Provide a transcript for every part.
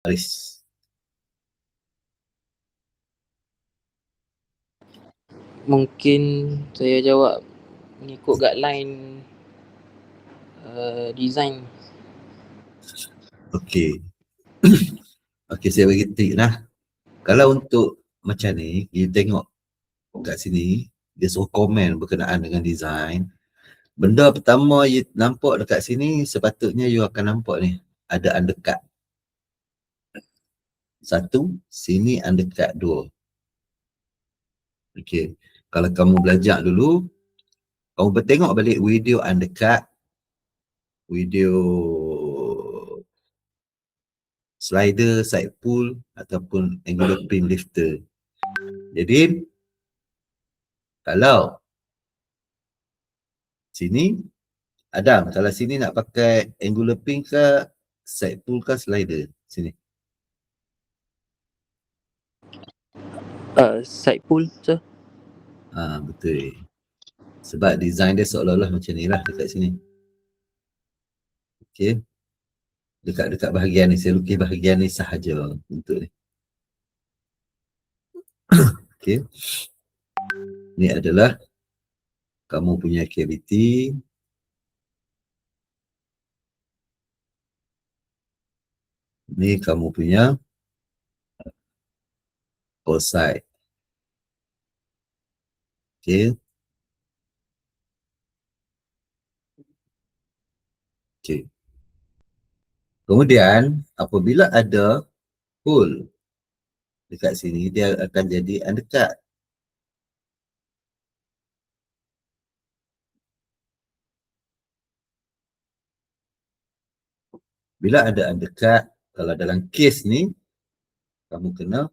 Haris. Mungkin saya jawab mengikut guideline design. Okey. Okey, saya bagi trik lah. Kalau untuk macam ni, you tengok kat sini, dia suruh komen berkenaan dengan design. Benda pertama you nampak dekat sini, sepatutnya you akan nampak ni, ada undercut. Satu, sini undercut dua. Okey, kalau kamu belajar dulu, kamu bertengok balik video undercut, video slider, side pull ataupun angular pin lifter. Jadi, kalau sini, Adam, kalau sini nak pakai angular pin ke, side pull ke, slider? Sini. Side pull, sir. Betul. Sebab design dia seolah-olah macam ni lah dekat sini. Okey. Dekat bahagian ni, saya lukis bahagian ni sahaja untuk ni. Okey. Ni adalah kamu punya cavity. Ni kamu punya outside. Okey. Okey. Kemudian, apabila ada hole dekat sini, dia akan jadi undercut. Bila ada undercut, kalau dalam kes ni, kamu kena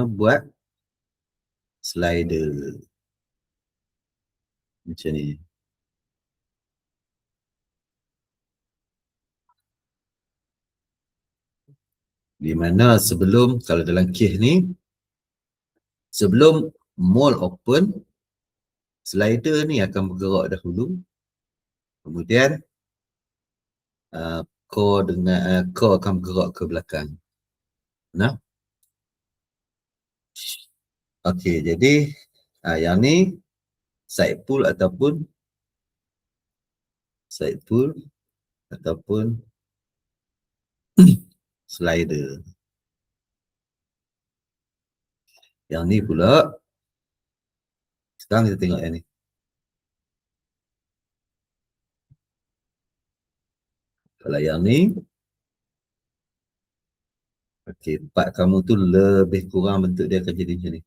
buat slider. Macam ni. Di mana sebelum, kalau dalam kes ni, sebelum mold open, slider ni akan bergerak dahulu. Kemudian, core akan bergerak ke belakang. Nah. Okey, jadi yang ni side pull ataupun slider. Yang ni pula, sekarang kita tengok yang ni. Kalau yang ni, okey, part kamu tu lebih kurang bentuk dia akan jadi macam ni.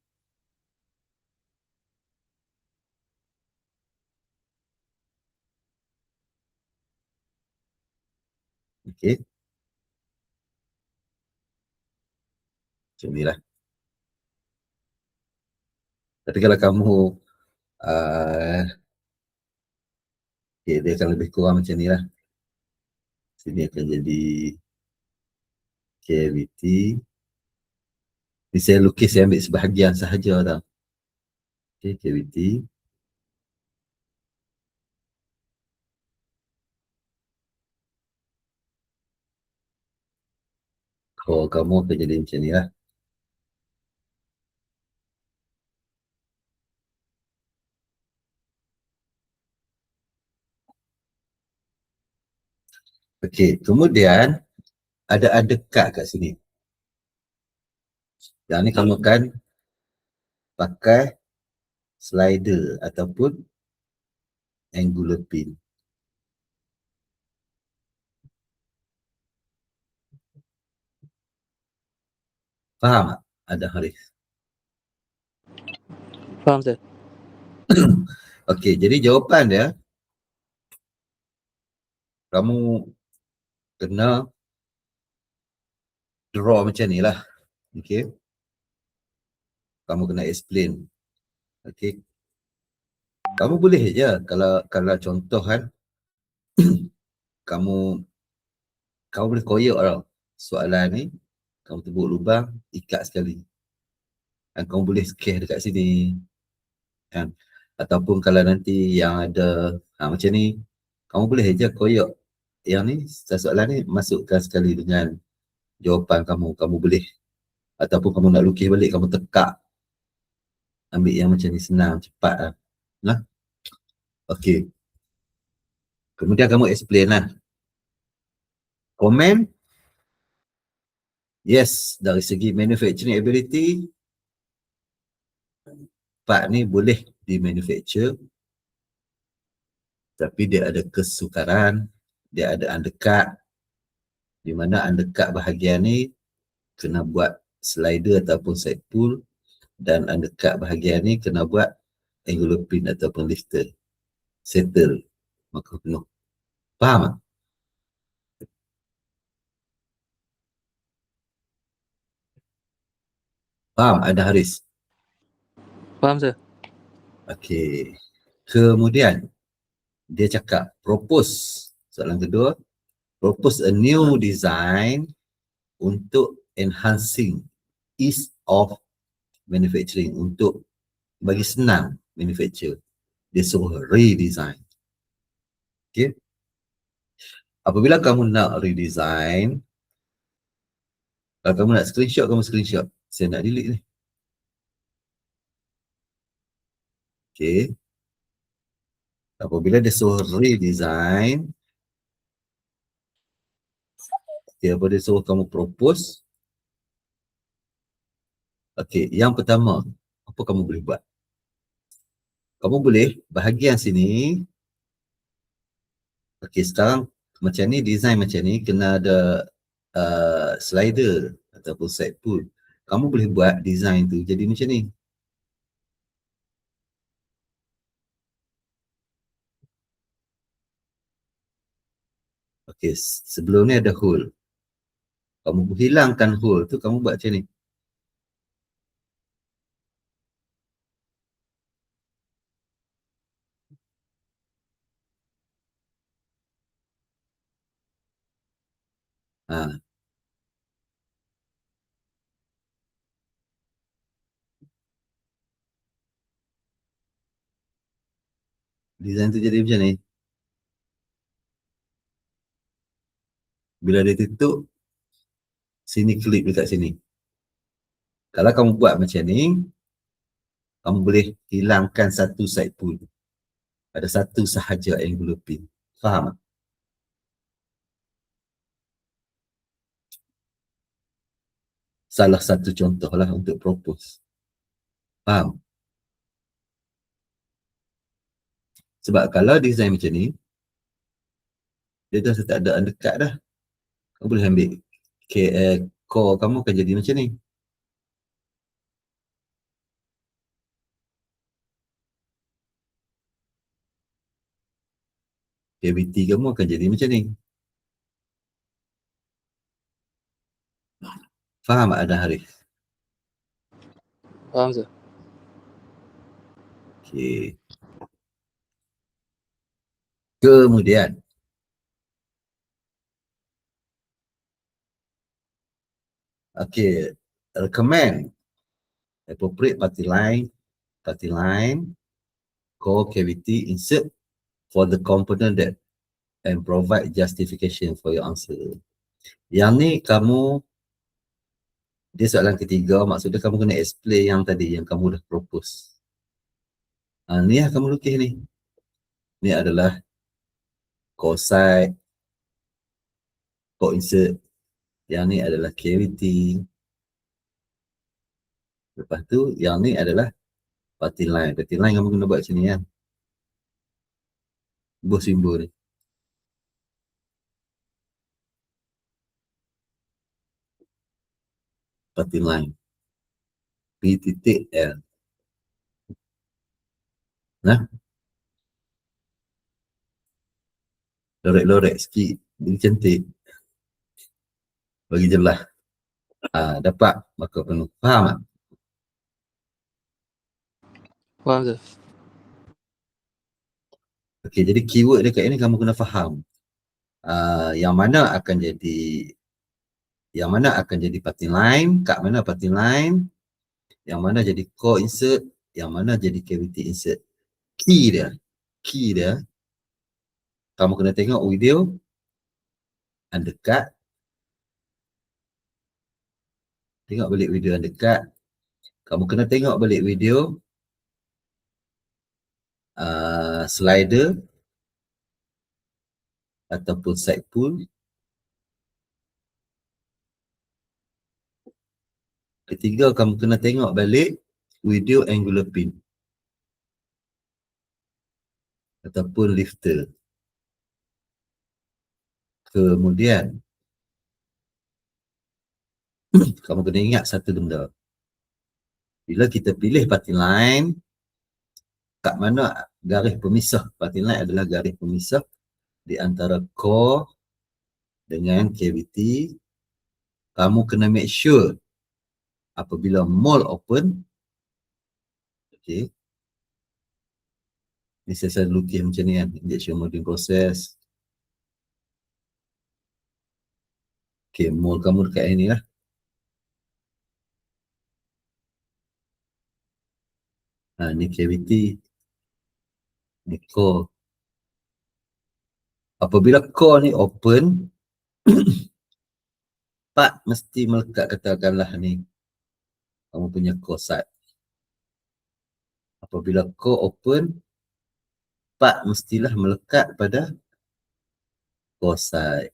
Okey. Macam ni lah. Tapi kalau kamu, okay, dia akan lebih kurang macam ni lah. Sini akan jadi cavity. Ni saya lukis, saya ambil sebahagian sahaja tau. Okay, cavity. Core kamu akan jadi macam ni lah. Okey, kemudian ada undercut kat sini. Yang ni kamu akan pakai slider ataupun angular pin. Faham tak? Ada Haris. Faham, sir. Okey, jadi jawapan dia, kamu kena draw macam ni lah. Okey. Kamu kena explain. Okey. Kamu boleh je kalau contoh kan, kamu boleh koyak tau. Soalan ni, kamu tebuk lubang, ikat sekali. Dan kamu boleh sketch dekat sini. Kan? Ataupun kalau nanti yang ada macam ni, kamu boleh je koyak yang ni, soalan ni masukkan sekali dengan jawapan kamu. Kamu boleh, ataupun kamu nak lukis balik, kamu tekak. Ambil yang macam ni, senang, cepat lah. Nah? Okay. Kemudian kamu explain lah. Comment. Yes, dari segi manufacturing ability, part ni boleh di manufacture, tapi dia ada kesukaran, dia ada undercut, di mana undercut bahagian ni kena buat slider ataupun side pull, dan undercut bahagian ni kena buat angular pin ataupun lifter. Settle, maka penuh. Faham tak? Faham ada Haris? Faham sir? Okey. Kemudian dia cakap propose, soalan kedua, propose a new design untuk enhancing ease of manufacturing, untuk bagi senang manufacture. Dia suruh redesign. Okay. Apabila kamu nak redesign, kalau kamu nak screenshot, kamu screenshot. Saya nak delete ni. Okay. Apabila dia suruh redesign, okay, apa dia suruh kamu propose. Okay, yang pertama, apa kamu boleh buat? Kamu boleh bahagian sini. Okay, sekarang macam ni, design macam ni, kena ada slider ataupun side pull. Kamu boleh buat design tu jadi macam ni. Okay, sebelum ni ada hole. Kamu hilangkan hole tu, kamu buat macam ni. Ha. Design tu jadi macam ni. Bila dia tutup, sini clip dekat sini. Kalau kamu buat macam ni, kamu boleh hilangkan satu side pull. Ada satu sahaja angular pin. Faham tak? Salah satu contoh lah untuk propose. Faham? Sebab kalau design macam ni, dia dah tak ada undercut dah. Kamu boleh ambil core kamu akan jadi macam ni. Cavity kamu akan jadi macam ni. Faham tak ada Haris? Faham sir? Okay. Kemudian, okay, recommend appropriate party line, core cavity insert for the component that and provide justification for your answer. Yang ni kamu, dia soalan ketiga, maksudnya kamu kena explain yang tadi yang kamu dah propose. Ni lah kamu lukis ni. Ni adalah core side, core insert. Yang ni adalah cavity. Lepas tu yang ni adalah party line. Party line kamu kena buat macam ni kan. Buah simbol ni. Party line. P titik L. Nah. Lorek-lorek sikit. Bagi cantik. Bagi jelas. Dapat maka penuh. Faham tak? Faham sir? Okey, jadi keyword dekat ini kamu kena faham. Yang mana akan jadi party line, kat mana party line, yang mana jadi core insert, yang mana jadi cavity insert. Key dia, kamu kena tengok video, undercut. Tengok balik video undercut. Kamu kena tengok balik video slider ataupun side pull. Ketiga, kamu kena tengok balik video angular pin ataupun lifter. Kemudian kamu kena ingat satu benda. Bila kita pilih parting line, kat mana garis pemisah? Parting line adalah garis pemisah di antara core dengan cavity. Kamu kena make sure apabila mold open, okay, ni saya lukis macam ni kan, injection molding process. Okay, mold kamu dekat ni lah. Ni cavity, ni core. Apabila core ni open, part mesti melekat, katakanlah ni kamu punya core side. Apabila core open, part mestilah melekat pada core side.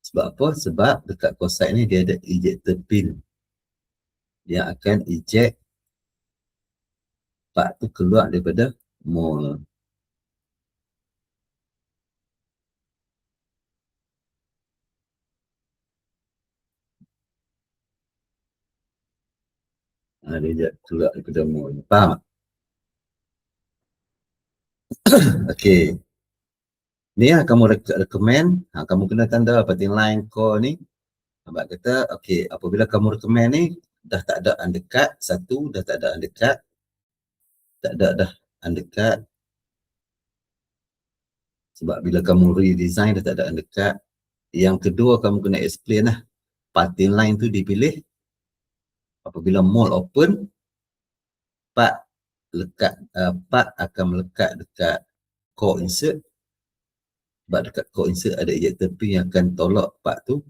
Sebab apa? Sebab dekat core side ni dia ada ejector pin. Dia akan eject part tu keluar daripada mold. Dia eject keluar daripada mold. Faham? Okay. Ni lah kamu recommend. Kamu kena tanda parting line core ni. Abang kata, okay, apabila kamu recommend ni, dah tak ada undercut. Satu, dah tak ada undercut. Tak ada dah undercut. Sebab bila kamu redesign, dah tak ada undercut. Yang kedua, kamu kena explain lah. Parting line tu dipilih. Apabila mold open, part akan melekat dekat core insert. Sebab dekat core insert ada ejector pin yang akan tolak part tu,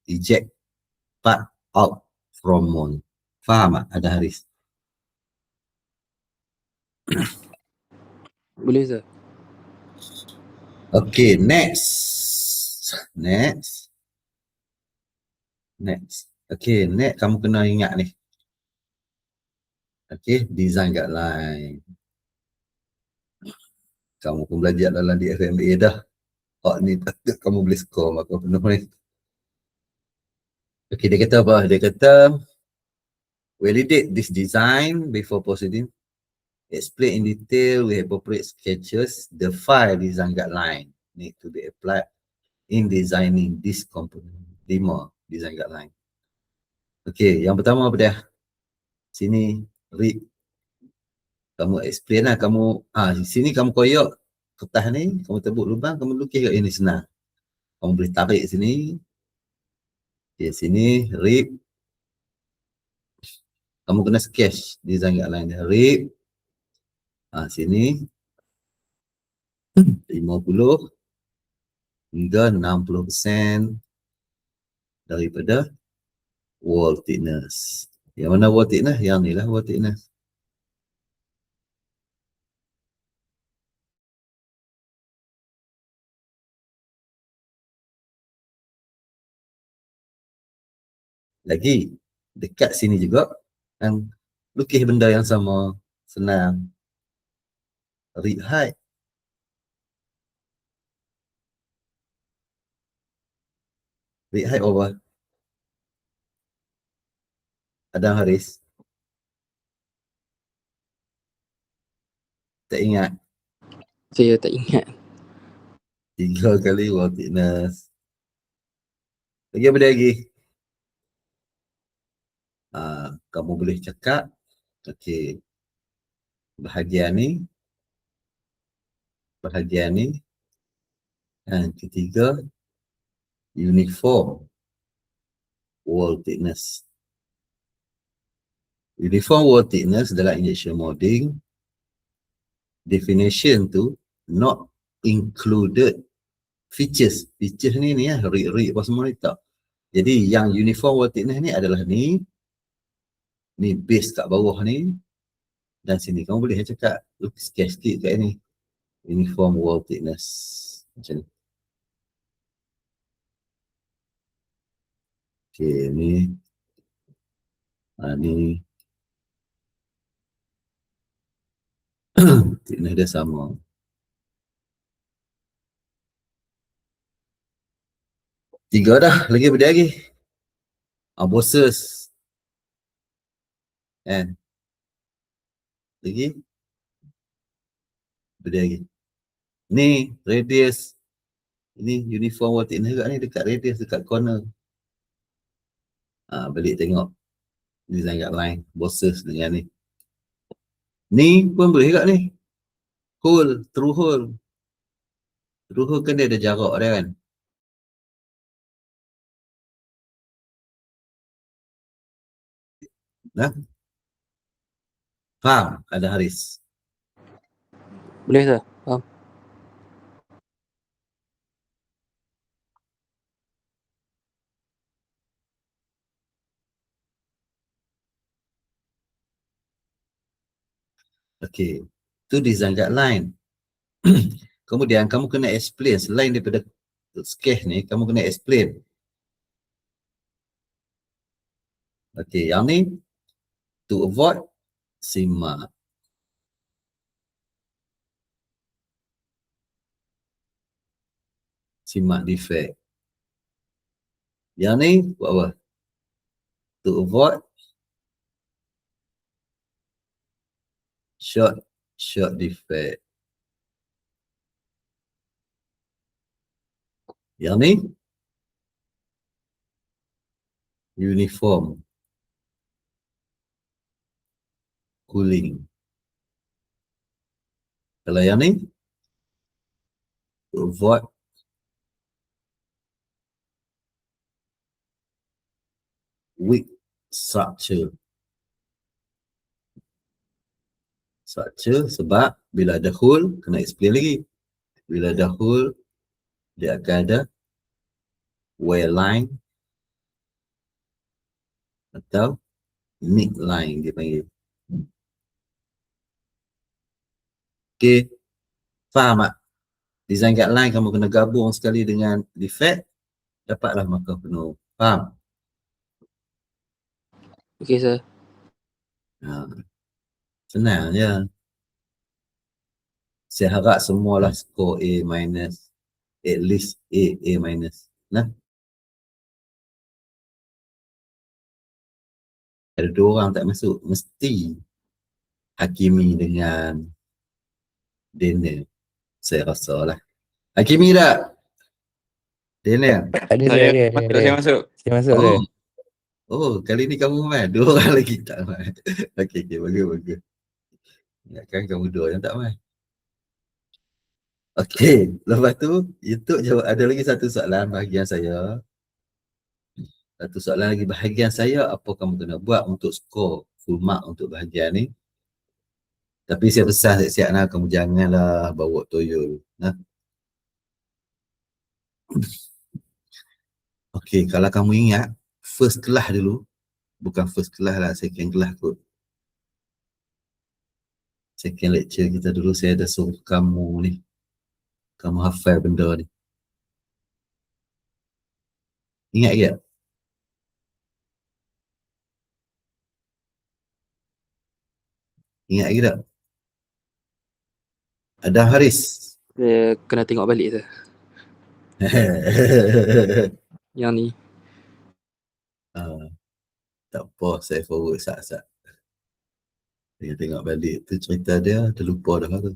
eject part out from mold. Faham tak? Ada Haris? Boleh sir. Okay, next. Okay, next kamu kena ingat ni. Okay, design guideline. Kamu pun belajar dalam DFMA dah. Ni patut kamu boleh score maka penuh ni. Okay, dia kata apa? Dia kata, validate this design before proceeding. Explain in detail with appropriate sketches. The 5 design guideline need to be applied in designing this component. 5 design guideline. Okay, yang pertama apa dia? Sini, read. Kamu explain lah, sini kamu koyak kertas ni, kamu tebuk lubang, kamu lukis kat ini senang. Kamu boleh tarik sini. Okay, sini, read. Kamu kena sketch design guideline dia. Read. Sini 50 hingga 60% daripada wall thickness. Yang mana wall thickness? Yang ni lah wall thickness. Lagi dekat sini juga kan, lukis benda yang sama, senang. Read height. Read height over. Adam Haris. Tak ingat? Saya tak ingat. 3 kali wall thickness. Lagi apa dia lagi? Kamu boleh cakap, okay, bahagian ni, dan ketiga, uniform wall thickness. Uniform wall thickness dalam injection molding, definition tu not included features ni rig apa semua ni tak. Jadi yang uniform wall thickness ni adalah ni base kat bawah ni, dan sini kamu boleh cakap sketch sikit kat ni uniform wall thickness macam ni. Okay, ni ni thickness dia sama. Tiga dah, lagi benda lagi. Bosses. Kan? Lagi? Benda lagi. Ni radius. Ini uniform wall thickness juga ni, dekat radius, dekat corner. Balik tengok design guideline bosses dengan ni. Ni pun boleh juga ni. Hole, through hole. Through hole kan dia ada jarak dia kan. Nah. Faham? Ada Haris. Boleh sir? Faham. Okay. Itu design guideline. Kemudian kamu kena explain selain daripada sketch ni, kamu kena explain. Okay, yang ni to avoid simak. Simak defect. Yang ni buat apa? To avoid short defect. Yang ni uniform cooling. Kalau yang ni to avoid weak structure. Sebab bila ada hole, kena explain lagi. Bila ada hole, dia akan ada wear line atau nick line dia panggil. Okay, faham tak? Design guideline kamu kena gabung sekali dengan defect, dapatlah markah penuh. Faham? Okay sir. Senang je. Saya harap semualah skor A minus. At least A minus. Nah. Ada dua orang tak masuk, mesti Hakimi dengan Daniel. Saya rasa lah. Hakimi tak? Daniel? Ada saya masuk. Saya masuk ke? Kali ni kamu main. Dua orang lagi tak main. Okay, bagus. Ingatkan kamu dua yang tak main. Okay, lepas tu YouTube jawab. Ada lagi satu soalan bahagian saya. Satu soalan lagi bahagian saya, apa kamu kena buat untuk skor full mark untuk bahagian ni. Tapi saya pesan siap-siap lah, kamu janganlah bawa toyol. Nah. Okay, kalau kamu ingat, first class dulu. Bukan first class lah, second class kot. Second lecture kita dulu, saya ada suruh kamu ni. Kamu hafal benda ni. Ingat ke? Ingat ke tak? Ada Haris. Saya kena tengok balik sir. Yang ni. Tak apa, saya forward sat-sat. Saya tengok balik tu cerita dia, terlupa dah tu.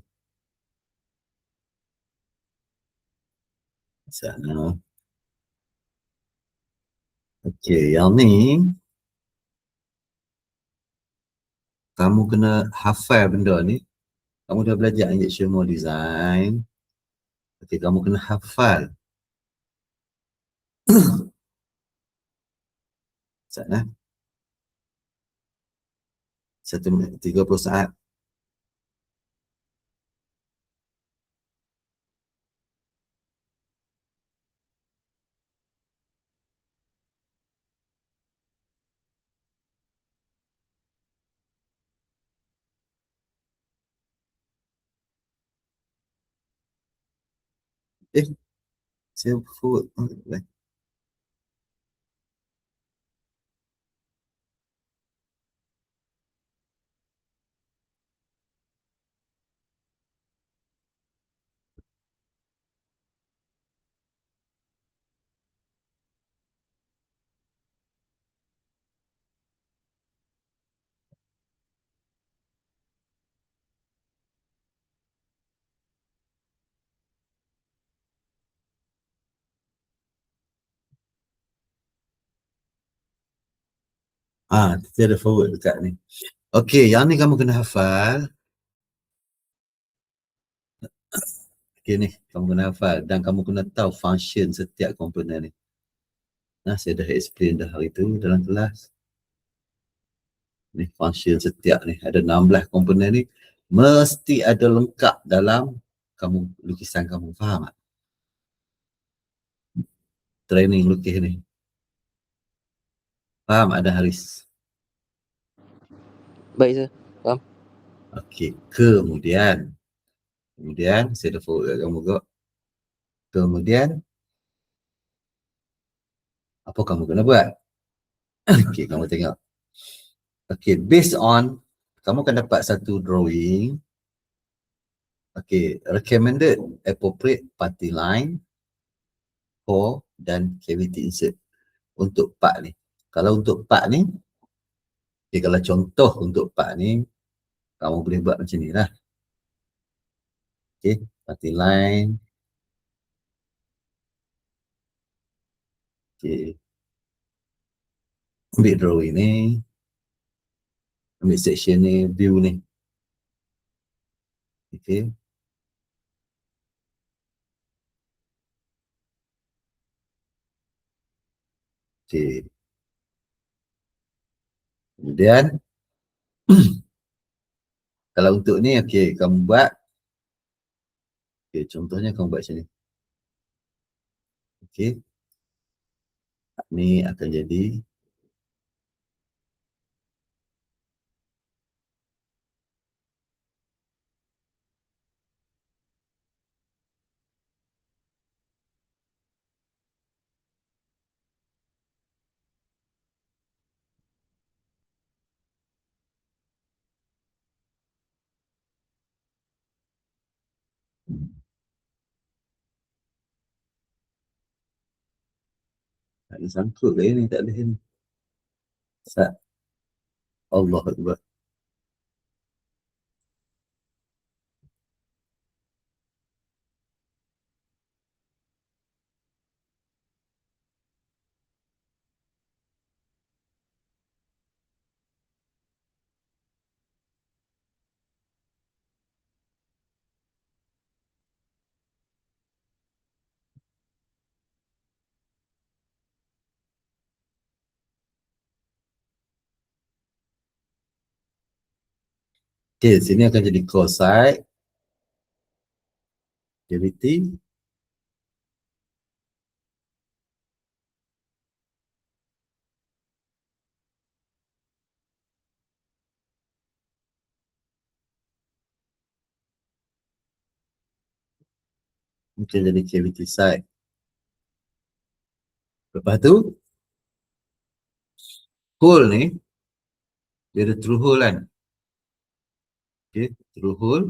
Sana. Okay, yang ni kamu kena hafal benda ni. Kamu dah belajar injection mold design. Okay, kamu kena hafal. Sana. 1 minit 30 saat. Saya forward. Kita ada forward dekat ni. Okey, yang ni kamu kena hafal. Okey ni, kamu kena hafal dan kamu kena tahu function setiap komponen ni. Saya dah explain dah hari tu dalam kelas. Ni function setiap ni, ada 16 komponen ni. Mesti ada lengkap dalam lukisan kamu, faham tak? Training lukis ni. Faham ada Haris? Baik sir. Faham. Okey, kemudian saya dah forward kat kamu kok. Kemudian apa kamu kena buat? Okey, kamu tengok. Okey, based on kamu akan dapat satu drawing. Okey, recommended appropriate party line, core dan cavity insert untuk part ni. Kalau untuk part ni, kalau contoh untuk part ni, kamu boleh buat macam ni lah. Okey, party line. Okey. Ambil drawing ni. Ambil section ni, view ni. Okey. Okey. Kemudian kalau untuk ni, okey, kamu buat. Okey, contohnya kamu buat macam ni. Okey. Ni akan jadi tak ada sangkut lah ni, tak boleh ni. Allah Akbar. Okey, sini akan jadi core side, cavity, mungkin jadi cavity side. Lepas tu, hole ni, dia ada through hole kan? Okey, through hole.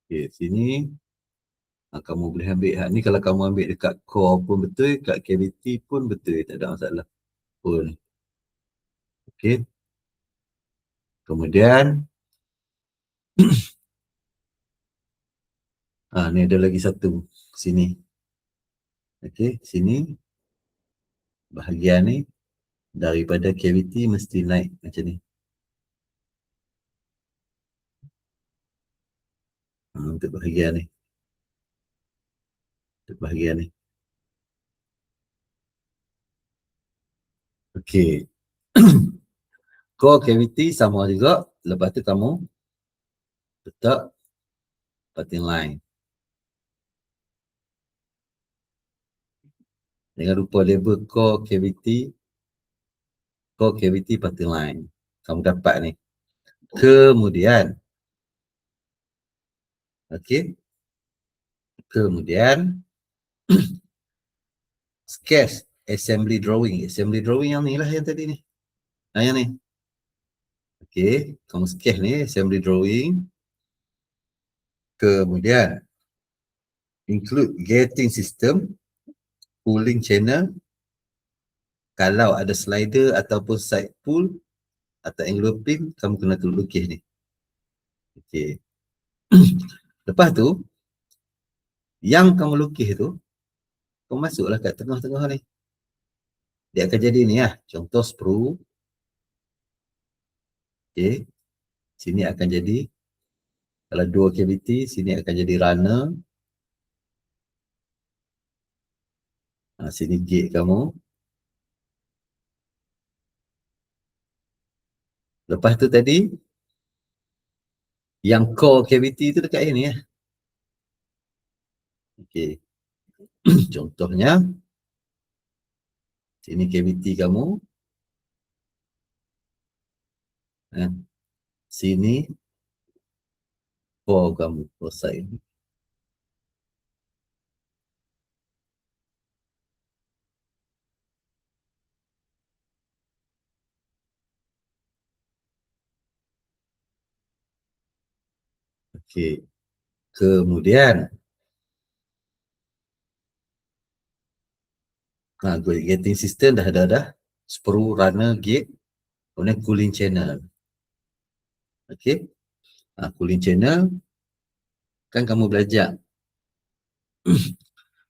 Okey, sini kamu boleh ambil ni, kalau kamu ambil dekat core pun betul, dekat cavity pun betul, tak ada masalah. Hole ni. Okey. Kemudian ni ada lagi satu sini. Okey, sini bahagian ni daripada cavity mesti naik macam ni. Untuk bahagian ni. Untuk bahagian ni. Okey. Core cavity sama juga. Lepas tu kamu letak parting line. Jangan lupa label core cavity parting line. Kamu dapat ni. Kemudian, okey, Kemudian sketch assembly drawing. Assembly drawing yang ni lah yang tadi ni. Yang ni. Okey, kamu sketch ni assembly drawing. Kemudian include gating system, cooling channel. Kalau ada slider ataupun side pull atau enveloping, kamu kena lukis ni. Okey. Lepas tu, yang kamu lukis tu, kamu masuklah kat tengah-tengah ni. Dia akan jadi ni lah. Contoh sprue. Okey. Sini akan jadi, kalau dua cavity, sini akan jadi runner. Sini gate kamu. Lepas tu tadi, yang core cavity tu dekat sini lah. Okey. Contohnya, sini cavity kamu. Sini core kamu, core side. Okey. Kemudian, gating system dah. Sprue, runner, gate. Kemudian cooling channel. Okey. Cooling channel. Kan kamu belajar.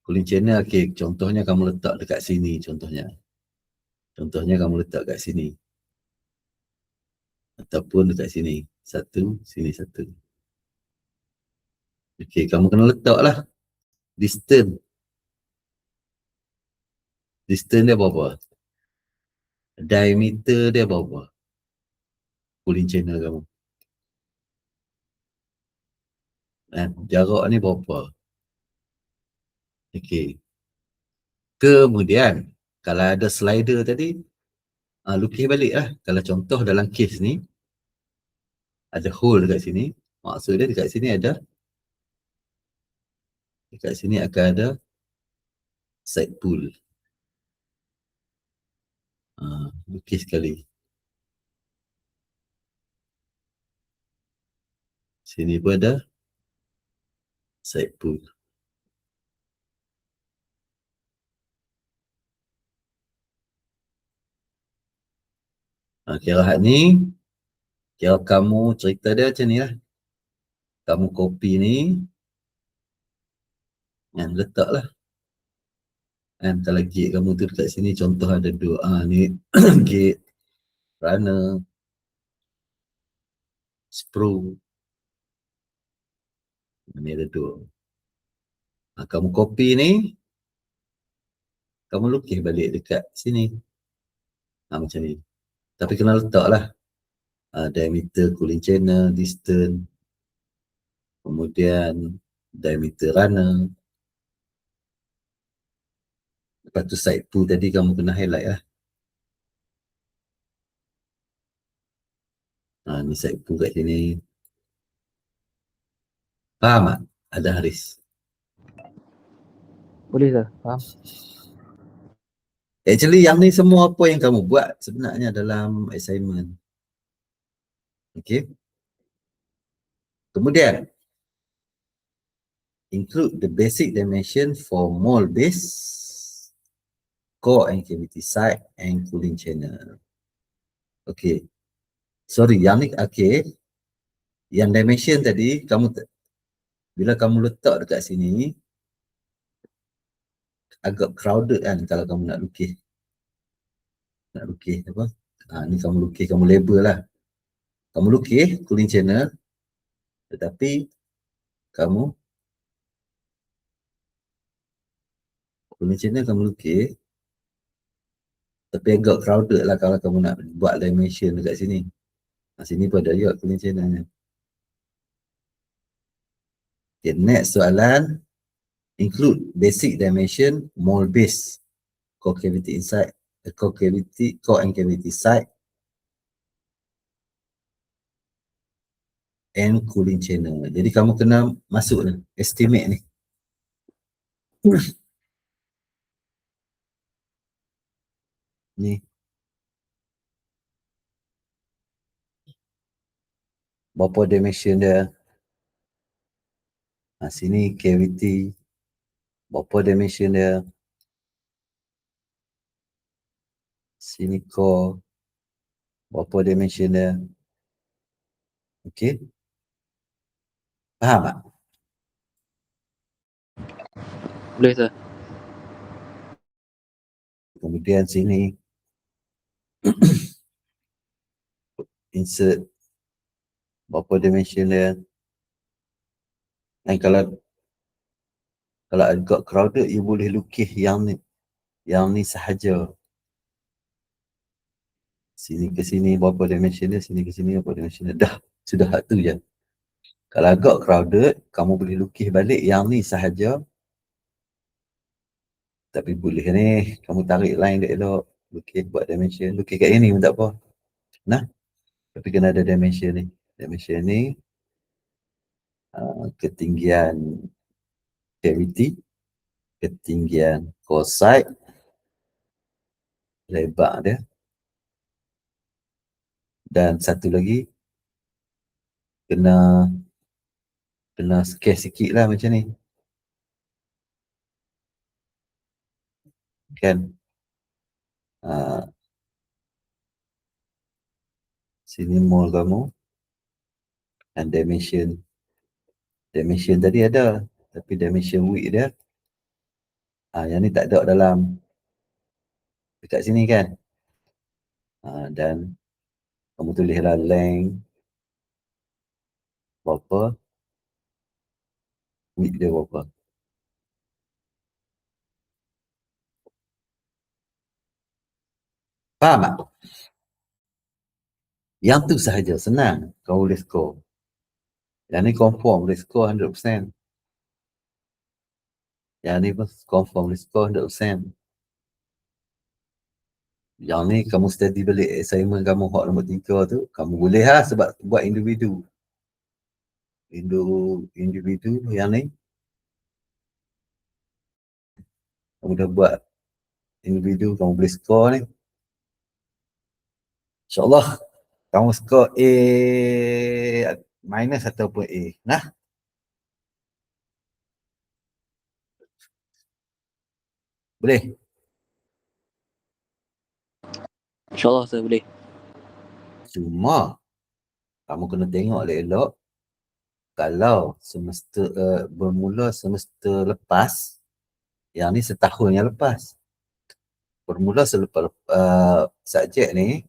Cooling channel, okey. Contohnya kamu letak dekat sini. Contohnya kamu letak kat sini. Ataupun dekat sini. Satu, sini satu. Okey, kamu kena letak lah. Distance. Distance dia berapa? Diameter dia berapa? Cooling channel kamu. Jarak ni berapa? Okey. Kemudian, kalau ada slider tadi, lukis balik lah. Kalau contoh dalam case ni, ada hole dekat sini. Maksud dia dekat sini ada, dekat sini akan ada side pull. Lukis sekali. Sini pun ada side pull. Kira hak ni, kira kamu cerita dia macam ni lah. Kamu copy ni, letak lah. Kalau gate kamu tu dekat sini, contoh ada dua. Ni gate, runner, sprue. Ni ada dua. Kamu copy ni, kamu lukis balik dekat sini. Macam ni. Tapi kena letak lah. Diameter cooling channel, distance. Kemudian diameter runner. Lepas tu side pull tadi kamu kena highlight lah. Ni side pull kat sini. Faham tak? Ada Haris? Boleh sir, faham. Actually yang ni semua apa yang kamu buat sebenarnya dalam assignment. Okay. Kemudian, include the basic dimension for mold base, core and cavity side and cooling channel. Okay. Sorry, yang ni okay. Yang dimension tadi, bila kamu letak dekat sini, agak crowded kan kalau kamu nak lukis. Nak lukis apa? Ni kamu lukis, kamu label lah. Kamu lukis cooling channel, tetapi kamu cooling channel kamu lukis, tapi agak crowded lah kalau kamu nak buat dimension dekat sini. Sini pun ada juga cooling channel ni. Okay, next soalan. Include basic dimension, mold base, core cavity inside, core and cavity side, and cooling channel. Jadi kamu kena masuk ni, estimate ni. Ni. Berapa dimension dia? Sini cavity. Berapa dimension dia? Sini core. Berapa dimension dia? Okey. Faham tak? Boleh sir. Kemudian sini insert berapa dimension dia. Dan kalau agak crowded, you boleh lukis yang ni sahaja. Sini ke sini berapa dimension dia, sini ke sini berapa dimension dia. Dah, sudah satu je. Kalau agak crowded, kamu boleh lukis balik yang ni sahaja. Tapi boleh ni, kamu tarik line dia elok. Lukis buat dimension, lukis kat ini pun tak apa. Nah, tapi kena ada dimension ni. Dimension ni ketinggian cavity, ketinggian core side, lebar dia, dan satu lagi kena scale sikit lah macam ni kan. Sini mol kamu, dan dimension tadi ada, tapi dimension width dia yang ni tak ada dalam dekat sini kan. Dan kamu tulislah length berapa, width dia berapa. Faham tak? Yang tu sahaja, senang. Kau boleh score. Yang ni confirm boleh score 100%. Yang ni pun confirm boleh score 100%. Yang ni kamu study balik assignment kamu hak nombor 3 tu, kamu boleh lah sebab buat individu yang ni. Kamu dah buat individu, kamu boleh score ni. InsyaAllah kamu score A minus ataupun A. Nah. Boleh? InsyaAllah sir boleh. Cuma kamu kena tengok elok. Kalau semester bermula semester lepas, yang ni setahun yang lepas. Bermula selepas subjek ni,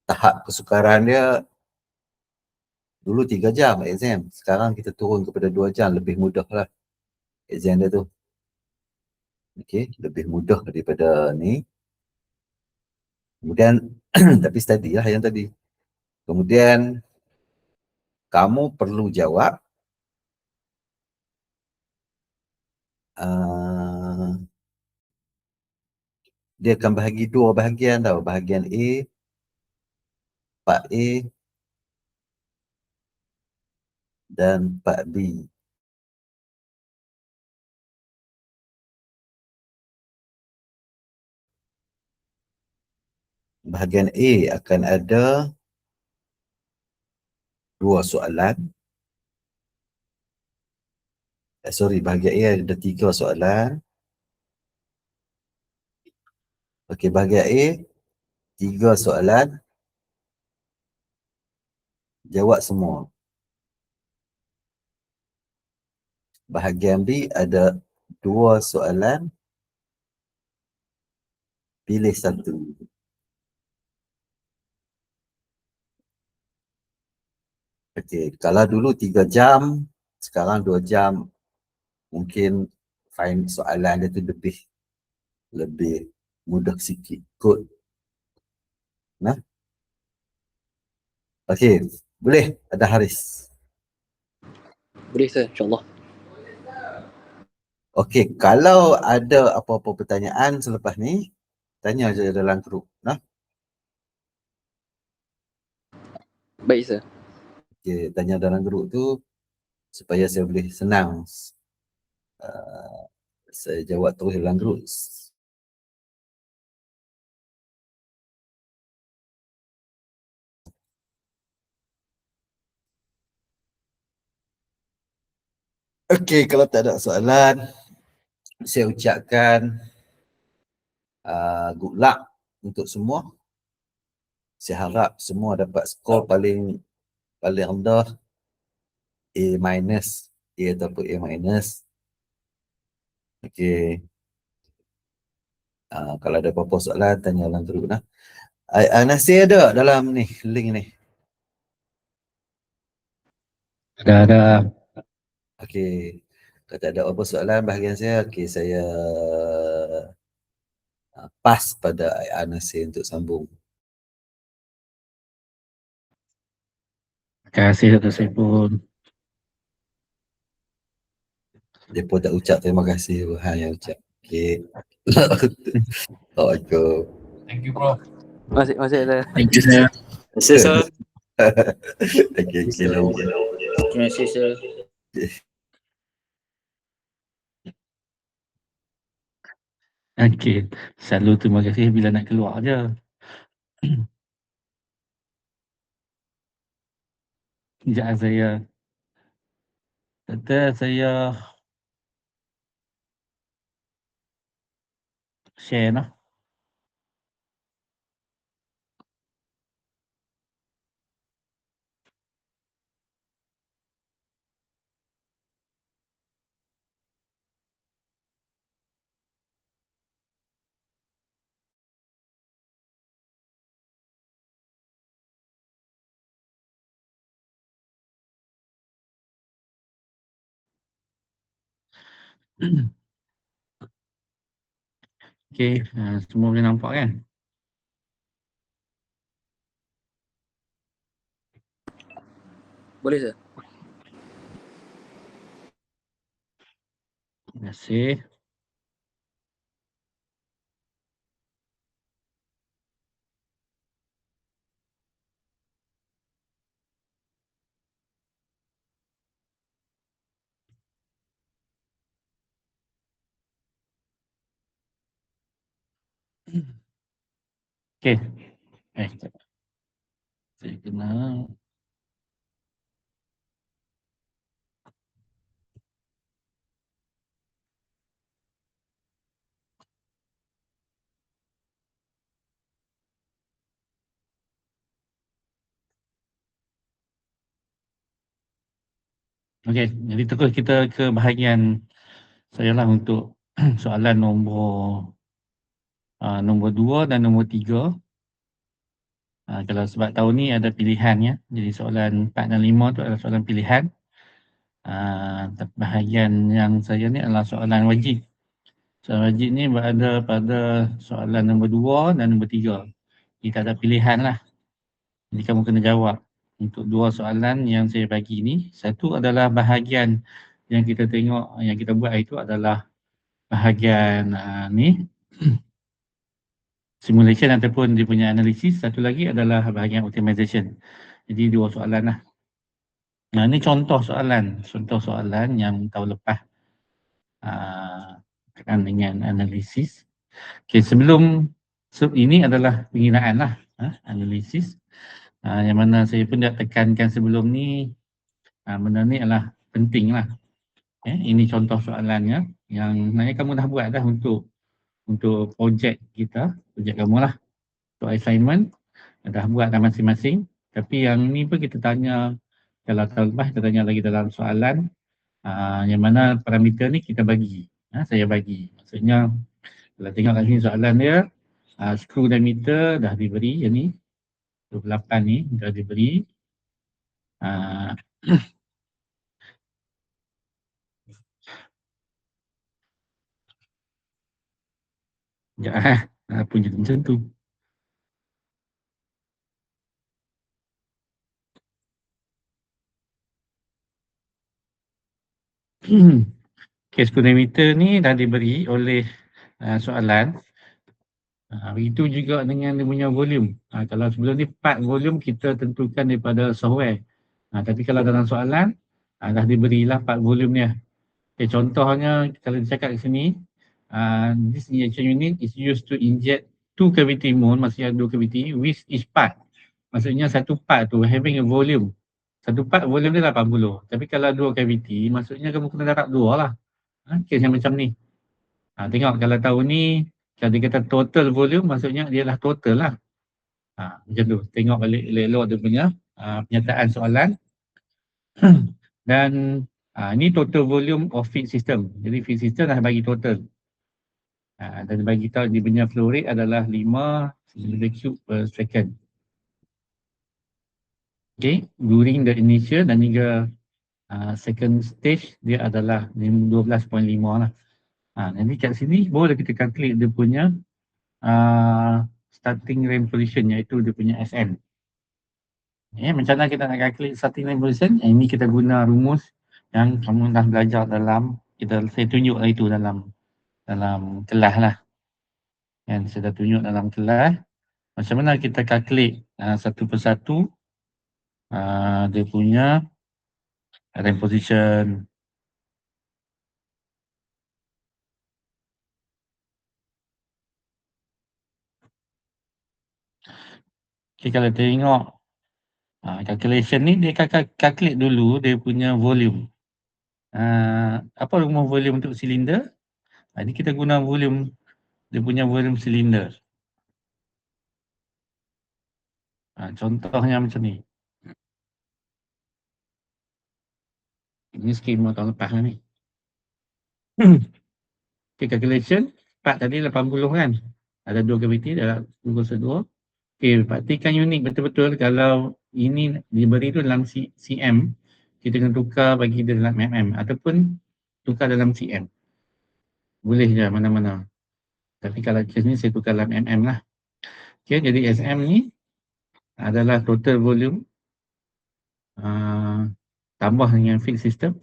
tahap kesukaran dia dulu 3 jam exam. Sekarang kita turun kepada 2 jam, lebih mudah lah exam dia tu. Okey, lebih mudah daripada ni. Kemudian, tapi study lah yang tadi. Kemudian, kamu perlu jawab dia akan bahagi 2 bahagian tau. Bahagian A, part A dan part B. Bahagian A akan ada 2 soalan. Bahagian A ada 3 soalan. Okey, bahagian A 3 soalan. Jawab semua. Bahagian B ada 2 soalan. Pilih satu. Okey, kalau dulu 3 jam, sekarang 2 jam, mungkin find soalan dia tu lebih mudah sikit kot. Nah. Okey, boleh ada Haris. Boleh sir, insyaAllah. Okey, kalau ada apa-apa pertanyaan selepas ni, tanya je dalam grup. Nah. Baik sir. Okey, tanya dalam grup tu supaya saya boleh senang Saya jawab terus ulang terus. Okey, kalau tak ada soalan, saya ucapkan good luck untuk semua. Saya harap semua dapat skor paling rendah, A minus, A ataupun A minus. Okey. Kalau ada apa-apa soalan, tanya ulang terus lah. Nasir ada dalam ni, link ni. Ada. Okey. Kalau tak ada apa soalan bahagian saya, okey, saya pass pada Nasir untuk sambung. Terima kasih Dr. Saiful. Dia pun tak ucap terima kasih, Tuhan yang ucap. Okey. Assalamualaikum. Thank you, Prof. Masih sir. Thank you, sir. Terima kasih, sir. Okey, hello. Terima kasih, sir. Okey, selalu terima kasih bila nak keluar je. Sekejap saya share lah. Okey, semua boleh nampak kan? Boleh sir. Terima kasih. Okey. Sekejap. Saya kena okey, jadi terus kita ke bahagian saya lah untuk soalan nombor 2 dan nombor 3. Kalau sebab tahun ni ada pilihan ya. Jadi soalan 4 dan 5 tu adalah soalan pilihan. Bahagian yang saya ni adalah soalan wajib. Soalan wajib ni berada pada soalan nombor 2 dan nombor 3. Kita ada pilihan lah. Jadi kamu kena jawab. Untuk dua soalan yang saya bagi ni, satu adalah bahagian yang kita tengok, yang kita buat itu adalah bahagian ni simulation ataupun dia punya analisis. Satu lagi adalah bahagian optimization. Jadi dua soalan lah. Nah, ini contoh soalan yang tahun lepas berkaitan dengan analisis. Okay, ini adalah penghinaan lah, analisis. Yang mana saya pun dah tekankan sebelum ni, benda ni adalah penting lah. Ini contoh soalannya yang sebenarnya kamu dah buat dah untuk projek kita, projek kamu lah. Untuk assignment, dah buat dah masing-masing. Tapi yang ni pun kita tanya, kalau tahun lepas kita tanya lagi dalam soalan, yang mana parameter ni kita bagi. Saya bagi. Maksudnya, kalau tengok kat sini soalan dia, screw diameter dah diberi, yang ni, 28 ni dah diberi. Ya, pun jadi macam tu. Case parameter ni dah diberi oleh soalan. Begitu juga dengan dia punya volume. Kalau sebelum ni part volume kita tentukan daripada software. Tapi kalau dalam soalan dah diberilah part volume dia. Okay, contohnya kalau cakap di sini, this injection unit is used to inject 2 cavity mold, maksudnya 2 cavity with each part. Maksudnya satu part tu having a volume. Satu part volume dia 80. Tapi kalau 2 cavity, maksudnya kamu kena darab 2 lah. Kes yang macam ni. Tengok kalau tahu ni, kalau dia kata total volume, maksudnya dia lah total lah. Macam tu. Tengok balik elok-elok dia punya pernyataan soalan. Dan ini total volume of feed system. Jadi feed system dah bagi total. Dan bagi tahu dia punya flow rate adalah 5 cm cube per second. Okay, during the initial dan juga second stage dia adalah 12.5 lah. Jadi kat sini boleh kita calculate dia punya starting ramp position, iaitu dia punya SM. Macam mana kita nak calculate starting ramp position? Ini kita guna rumus yang kamu dah belajar dalam, saya tunjuk lah itu dalam kelas lah. Yang saya dah tunjuk dalam kelas. Macam mana kita calculate satu persatu dia punya ramp position. Okay, kalau tengok calculation ni, dia akan calculate dulu dia punya volume. Apa rumah volume untuk silinder? Ini kita guna volume, dia punya volume silinder. Contohnya macam ni. Ini skema tahun lepas lah ni. Okay, calculation. Part tadi 80 kan. Ada 2 cavity, dah 2 Okay, pastikan unit betul-betul kalau ini diberi tu dalam cm, kita kena tukar bagi dia dalam mm ataupun tukar dalam cm. Boleh je mana-mana. Tapi kalau kes ni saya tukar dalam mm lah. Okay, jadi SM ni adalah total volume tambah dengan feed system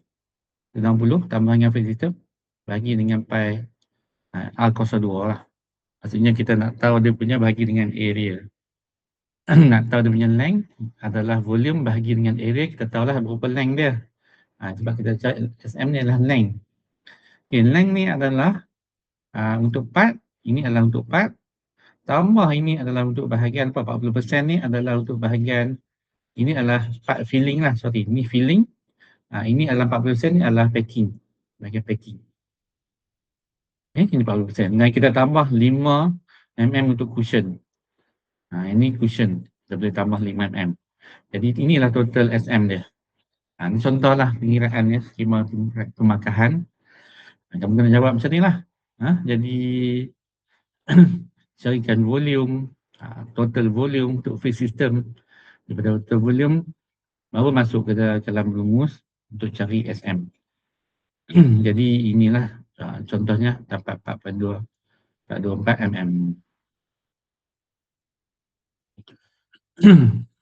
60 tambah dengan feed system bagi dengan pi R cos 2 lah. Maksudnya kita nak tahu dia punya bagi dengan area. Nak tahu dia punya length adalah volume bahagi dengan area, kita tahulah berapa length dia. Sebab kita cari SM ni adalah length. Okay, length ni adalah untuk part, ini adalah untuk part. Tambah ini adalah untuk bahagian 40% ni adalah untuk bahagian, ini adalah part filling lah, sorry, ini filling. Ini adalah 40% ni adalah packing, bahagian packing. Ini 40%. Dan kita tambah 5 mm untuk cushion. Ini cushion, kita boleh tambah 5 mm. Jadi inilah total SM dia. Ini contohlah pengiraannya, skema pemakahan. Kamu kena jawab macam ni lah. Jadi carikan volume, total volume untuk feed system. Daripada total volume, baru masuk ke dalam rumus untuk cari SM. Jadi inilah contohnya dapat 4.24 mm.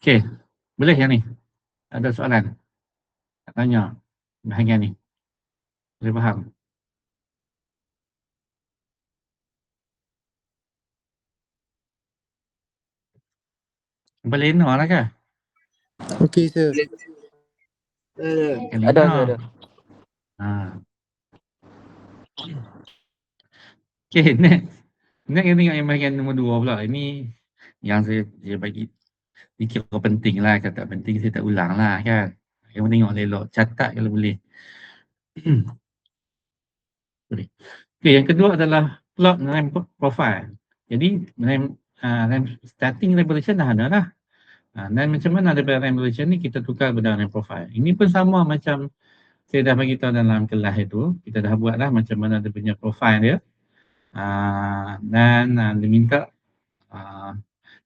Okey, boleh yang ni? Ada soalan? Tak tanya bahagian ni. Boleh faham? Baleno lah kah? Okey, sir. Ada. Okey, next. Next kita tengok yang bahagian nombor 2 pula. Ini yang saya bagi fikir penting lah. Kalau tak penting saya tak ulang lah kan. Yang tengok elok, catat kalau boleh. Boleh. Okey, yang kedua adalah plot ramp profile. Jadi ramp starting ramp position dah ada lah. Dan macam mana daripada ramp position ni kita tukar kepada ramp profile. Ini pun sama macam saya dah bagi tahu dalam kelas itu. Kita dah buat lah macam mana dia punya profile dia. Dan diminta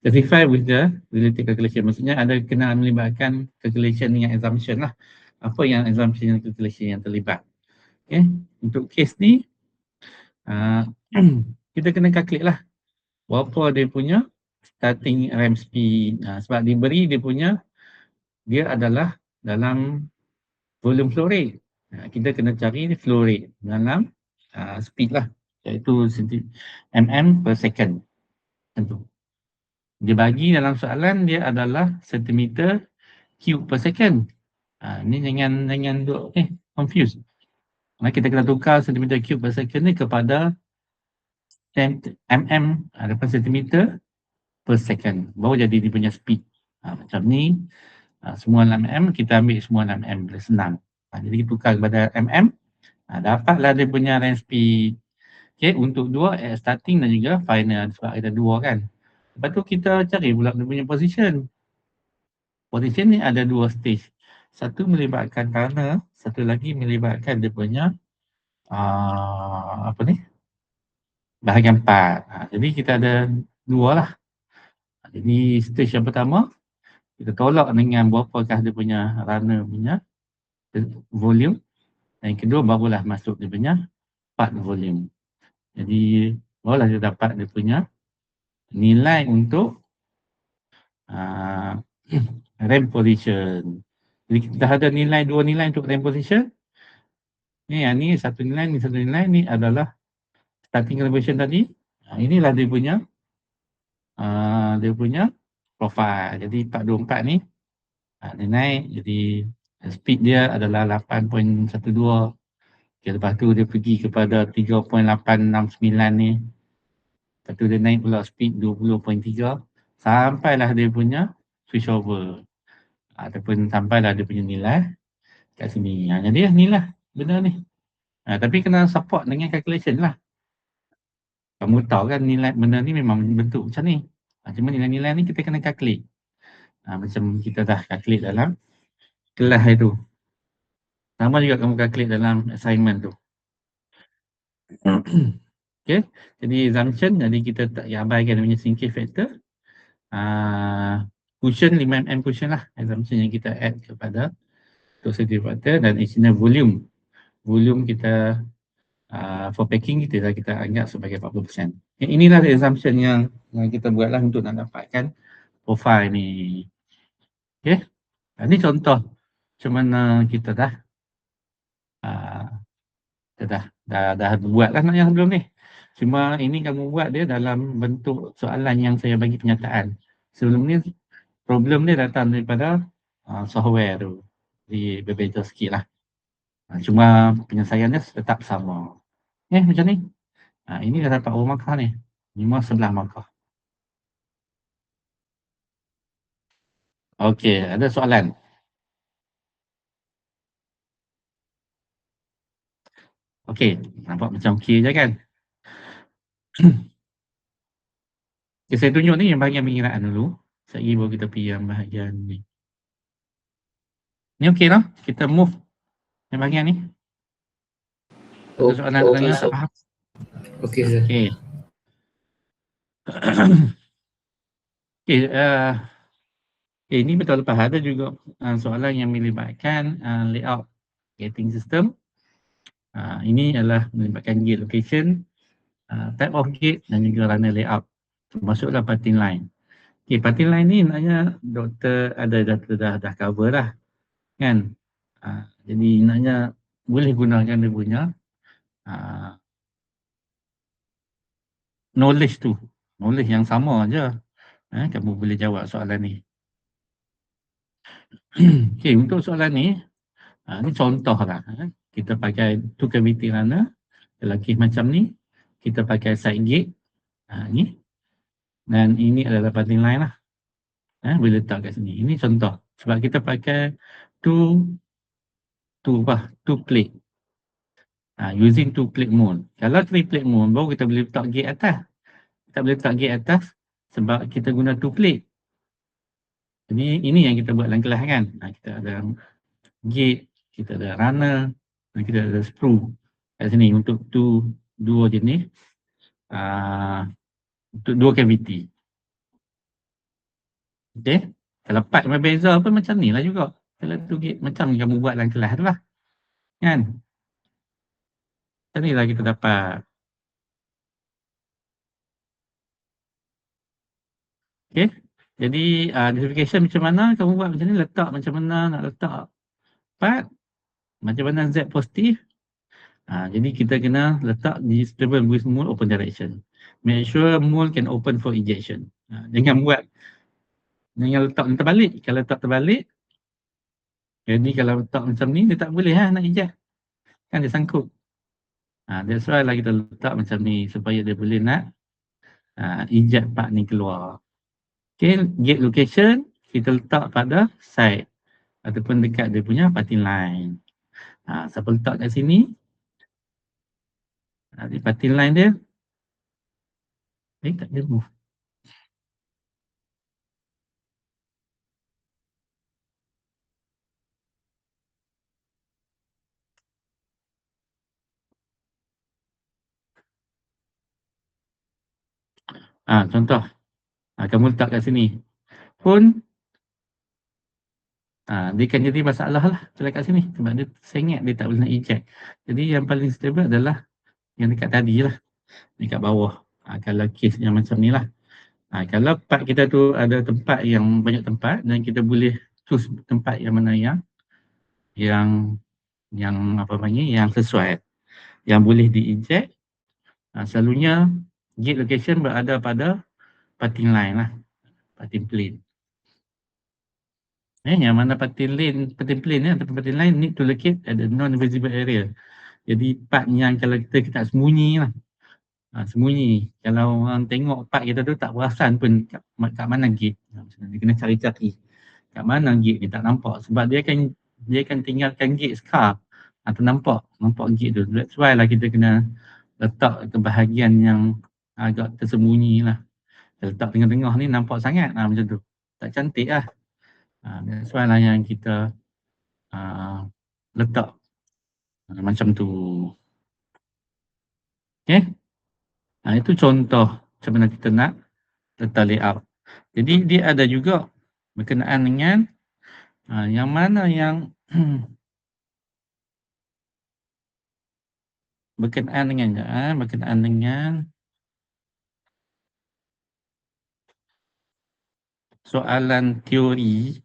justify with the related calculation. Maksudnya ada kena melibatkan calculation dengan assumption lah. Apa yang assumption dan calculation yang terlibat. Okay. Untuk case ni kita kena calculate lah berapa dia punya starting ramp speed. Sebab diberi dia adalah dalam volume flow rate. Kita kena cari flow rate dalam speed lah, iaitu mm per second. Tentu. Dia bagi dalam soalan dia adalah centimeter cube per second. Ini jangan duk confuse. Kita kena tukar centimeter cube per second ni kepada mm per centimeter per second. Baru jadi dia punya speed. Macam ni. Semua dalam mm, kita ambil semua dalam mm. Boleh senang. Jadi kita tukar kepada mm. Dapatlah dia punya range speed. Okay, untuk dua starting dan juga final. Sebab ada dua kan. Lepas tu kita cari pula dia punya position. Position ni ada dua stage. Satu melibatkan runner, satu lagi melibatkan dia punya bahagian part. Jadi kita ada dua lah. Jadi stage yang pertama, kita tolak dengan berapakah dia punya runner punya volume. Dan yang kedua barulah masuk dia punya part volume. Jadi barulah dia dapat dia punya nilai untuk ramp position. Jadi kita ada dua nilai untuk ramp position. Ni satu nilai, ni satu nilai. Ni adalah starting calibration tadi. Inilah dia punya profile. Jadi 424 ni dia naik. Jadi speed dia adalah 8.12. Okay, lepas tu dia pergi kepada 3.869 ni. Lepas tu dia naik pula speed 20.3. Sampailah dia punya switch over. Ataupun sampailah dia punya nilai kat sini. Jadi inilah benda ni. Tapi kena support dengan calculation lah. Kamu tahu kan nilai benda ni memang bentuk macam ni. Cuma nilai-nilai ni kita kena calculate. Macam kita dah calculate dalam kelas itu. Sama juga kamu calculate dalam assignment tu. Okay. Jadi assumption, jadi kita tak abaikan dia punya sinking factor. Cushion 5mm cushion lah. Assumption yang kita add kepada total factor dan additional volume. Volume kita for packing kita anggap sebagai 40%. Inilah assumption yang kita buatlah untuk nak dapatkan profile ni. Okay. Ini contoh macam mana kita dah buat lah yang sebelum ni. Cuma ini kamu buat dia dalam bentuk soalan yang saya bagi penyataan. Sebelum ni problem dia datang daripada software tu. Jadi berbeza sikit lah. Cuma penyelesaiannya tetap sama. Macam ni. Ini dah dapat berapa markah ni? 11 markah. Okey, ada soalan? Okey, nampak macam okey je kan? Okay, saya tunjuk ni yang bahagian pengiraan dulu. Sekejap baru kita pergi yang bahagian ni. Ni okey lah. Kita move yang bahagian ni. Ada soalan Okey, tak sir. faham? Okey, sir. Okey. Okey, ini betul lepas ada juga soalan yang melibatkan layout gating system. Ini adalah melibatkan gate location, type of gate dan juga runner layout. Termasuklah parting line. Okey, parting line ni naknya doktor ada dah cover lah. Kan? Jadi naknya boleh gunakan dia punya knowledge tu. Knowledge yang sama aja. Kamu boleh jawab soalan ni. Okey, untuk soalan ni, ni contoh lah. Kita pakai two cavity runner, lelaki macam ni. Kita pakai side gate, ni. Dan ini adalah parting line lah. Boleh letak kat sini. Ini contoh. Sebab kita pakai two plate. Using two plate mode. Kalau three plate mode, baru kita boleh letak gate atas. Kita boleh letak gate atas sebab kita guna two plate. Jadi ini yang kita buat dalam kelas kan. Kita ada gate, kita ada runner, dan kita ada screw kat sini untuk dua jenis, untuk dua cavity. Okay. Kalau part berbeza pun macam ni lah juga. Kalau tu gate macam yang kamu buat dalam kelas tu lah. Kan? Macam ni lah kita dapat. Okay. Jadi identification macam mana kamu buat macam ni, letak macam mana nak letak part, macam mana Z positif. Jadi kita kena letak di stable with mole open direction. Make sure mole can open for ejection. Jangan letak terbalik. Kalau letak terbalik, jadi kalau letak macam ni dia tak boleh nak eject. kan dia sangkut. That's why lah kita letak macam ni supaya dia boleh nak eject part ni keluar. Okay, gate location kita letak pada side ataupun dekat dia punya parting line. Siapa letak kat sini? Di parting line dia. Tak ada move. Contoh, kamu letak kat sini. Pun dia akan jadi masalah lah kalau kat sini sebab dia sengit, dia tak boleh nak eject. Jadi yang paling stable adalah yang dekat tadi lah, dekat bawah. Kalau case yang macam ni lah. Kalau part kita tu ada tempat yang banyak tempat dan kita boleh choose tempat yang mana yang apa panggil, yang sesuai, yang boleh di-eject, selalunya gate location berada pada parting line lah, parting plane. Yang mana parting plane ni atau parting line need to locate at the non-visible area. Jadi part yang kalau kita tak sembunyi lah, sembunyi. Kalau orang tengok part kita tu tak perasan pun kat mana gate. Dia kena cari-cari kat mana gate, dia tak nampak sebab dia akan tinggalkan gate scar atau nampak gate tu. That's why lah kita kena letak ke bahagian yang agak tersembunyi lah. Kita letak tengah-tengah ni nampak sangat macam tu, tak cantik lah. That's why lah yang kita letak macam tu. Okay, itu contoh macam mana kita nak letak layout. Jadi dia ada juga berkenaan dengan yang mana yang berkenaan dengan soalan teori.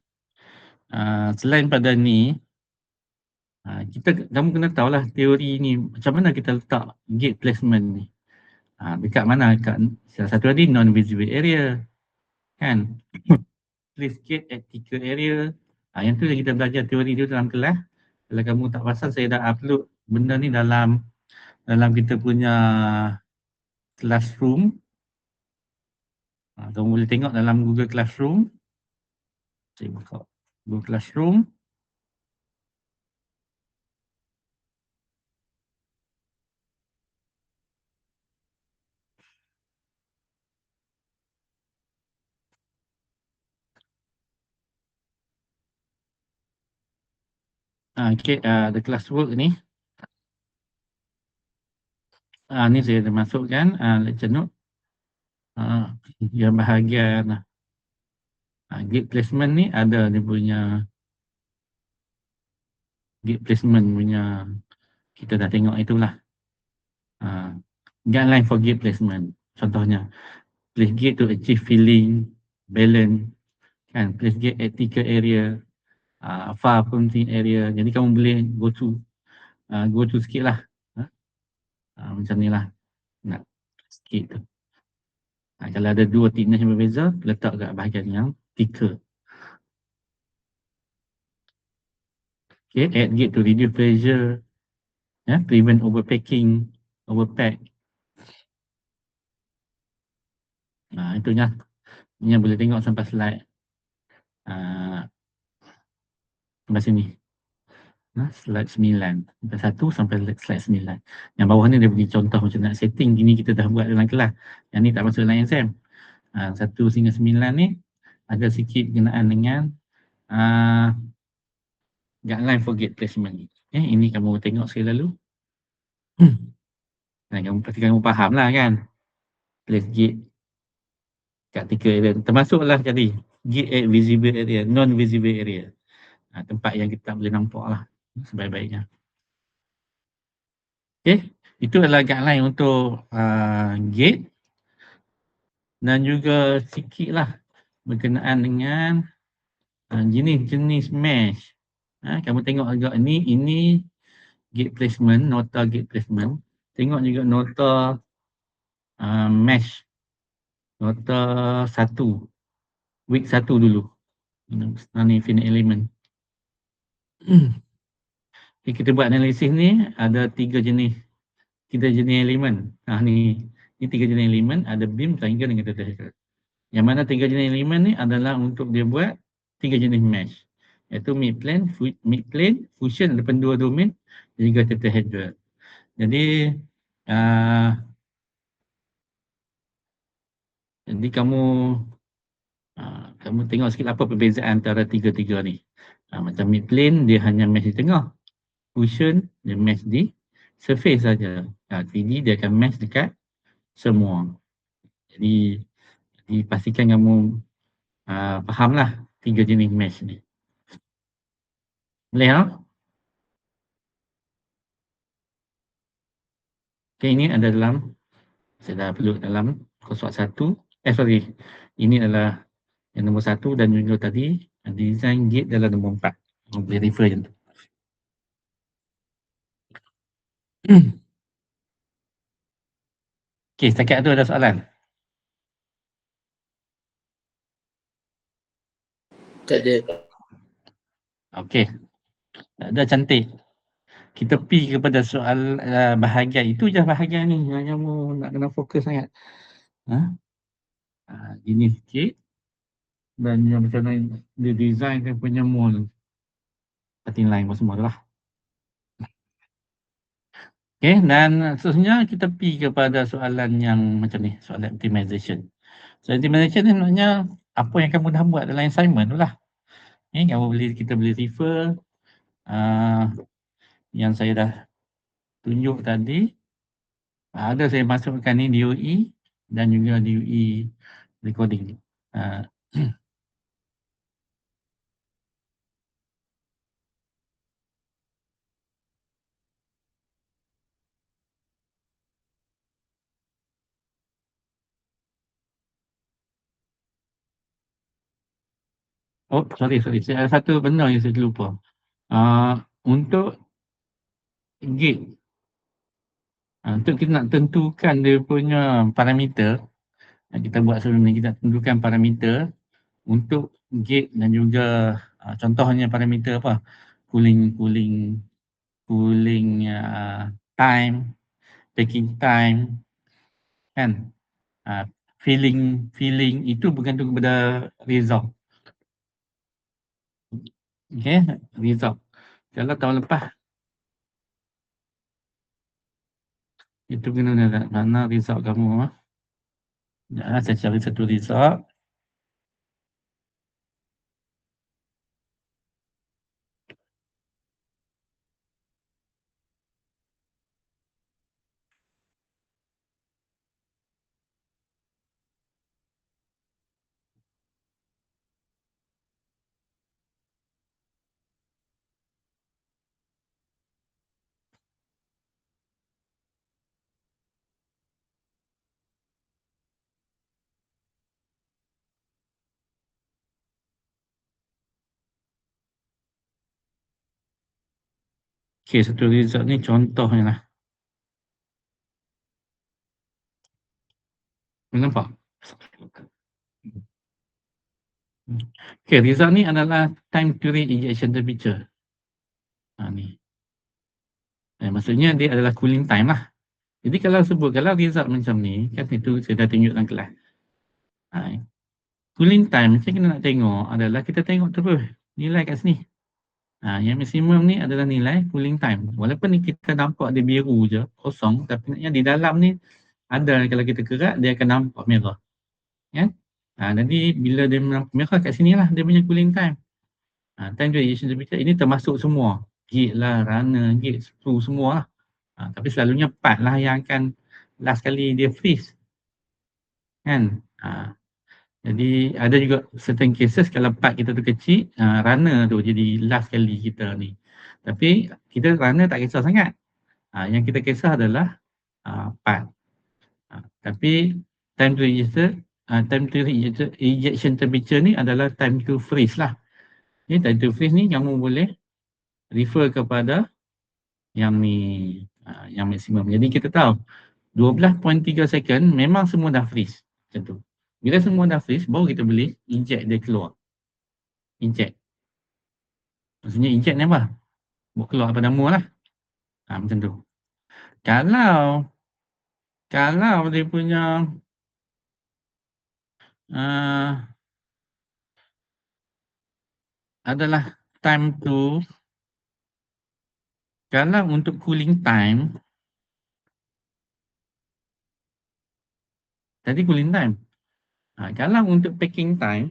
Selain pada ni, kamu kena tahulah teori ni macam mana kita letak gate placement ni. Dekat mana? Kat salah satu tadi non-visible area, kan? Place gate at ticker area. Yang tu yang kita belajar teori tu dalam kelas. Kalau kamu tak perasan, saya dah upload benda ni dalam kita punya classroom. Kamu boleh tengok dalam Google Classroom. Saya buka Google Classroom. Okay, the classwork ni. Ni saya dah masukkan lecture note. Yang bahagian gate placement ni ada dia punya gate placement punya, kita dah tengok itulah. Guideline for gate placement. Contohnya, place gate to achieve filling, balance, kan? Place gate at ticker area, far pointing area. Jadi kamu boleh go to sikit lah. Macam ni lah. Nak sikit tu. Kalau ada dua thickness yang berbeza, letak kat bahagian yang ticker. Okay, add gate to reduce pressure, prevent overpacking, overpack. Itunya. Ini yang boleh tengok sampai slide sampai sini. Slide 9. Sampai 1 sampai slide 9. Yang bawah ni dia bagi contoh macam nak setting. Gini kita dah buat dalam kelas. Yang ni tak masuk dalam exam. 1 hingga 9 ni ada sikit berkenaan dengan guideline for gate placement. Ini kamu tengok sekali lalu. Kamu faham lah kan. Place gate kat ticker area. Termasuklah jadi gate at visible area, non-visible area. Tempat yang kita tak boleh nampak lah sebaik-baiknya. Okay, itu adalah guideline untuk gate. Dan juga sikit lah berkenaan dengan jenis-jenis mesh. Kamu tengok agak ini gate placement, nota gate placement. Tengok juga nota mesh, nota 1, week 1 dulu. Ini finite element. Okay, kita buat analisis ni ada tiga jenis elemen. Ni 3 jenis elemen, ada beam, triangle dengan tetrahedral. Yang mana 3 jenis elemen ni adalah untuk dia buat 3 jenis mesh. Iaitu mid-plane, fusion ada dua domain dan juga tetrahedral. Jadi kamu tengok sikit apa perbezaan antara tiga-tiga ni. Macam mid-plane dia hanya mesh di tengah. Fusion dia mesh di surface saja. 3D dia akan mesh dekat semua. Jadi pastikan kamu fahamlah tiga jenis mesh ni. Boleh tak? Okay, ini ada dalam, saya dah upload dalam coursework 1. Ini adalah yang nombor 1 dan juga tadi design gate dalam nombor 4. Boleh refer je tu. Okay, setakat tu ada soalan? Tak ada. Okey. Dah cantik. Kita pergi kepada soal bahagian. Itu je bahagian ni yang kamu nak kena fokus sangat. Ini sikit. Dan yang macam mana dia design dia punya mold. Cutting line semua tu lah. Okey, dan seterusnya kita pergi kepada soalan yang macam ni. Soalan optimization. So optimization ni maknanya apa yang kamu dah buat dalam assignment tu lah. Kita boleh refer yang saya dah tunjuk tadi. Ada saya masukkan ni DOE dan juga DOE recording ni. Oh, sorry. Saya ada satu benda yang saya terlupa. Untuk gate, untuk kita nak tentukan dia punya parameter, kita buat sebelum ni, kita tentukan parameter untuk gate dan juga contohnya parameter apa? Cooling time, taking time, kan? Filling itu bergantung kepada result. Okay, result. Kalau tahun lepas itu kena mana result kamu. Saya cari satu result. Okay, satu result ni contohnya lah. Nampak? Okay, result ni adalah time to reach injection temperature. Ni. Maksudnya dia adalah cooling time lah. Jadi kalau result macam ni, kan itu saya dah tunjuk dalam kelas. Cooling time, macam kita nak tengok adalah kita tengok terus nilai kat sini. Yang maksimum ni adalah nilai cooling time. Walaupun ni kita nampak dia biru je, kosong, tapi naknya di dalam ni ada, kalau kita gerak dia akan nampak merah. Ya? Jadi bila dia nampak merah kat sini lah dia punya cooling time. Time to injection temperature ini termasuk semua. Gate lah, runner, gate, screw semua lah. Tapi selalunya part lah yang akan last kali dia freeze. Kan? Jadi ada juga certain cases kalau part kita tu kecil, runner tu jadi last kali kita ni. Tapi kita runner tak kisah sangat. Yang kita kisah adalah part. Tapi time to injection temperature ni adalah time to freeze lah. Ni time to freeze ni kamu boleh refer kepada yang ni, yang maksimum. Jadi kita tahu 12.3 second memang semua dah freeze. Macam tu. Bila semua dah freeze, baru kita boleh inject dia keluar. Inject. Maksudnya inject ni apa? buat keluar apa nama lah. Macam tu. Kalau dia punya adalah time tu, kalau untuk cooling time, tadi cooling time. Kalau untuk packing time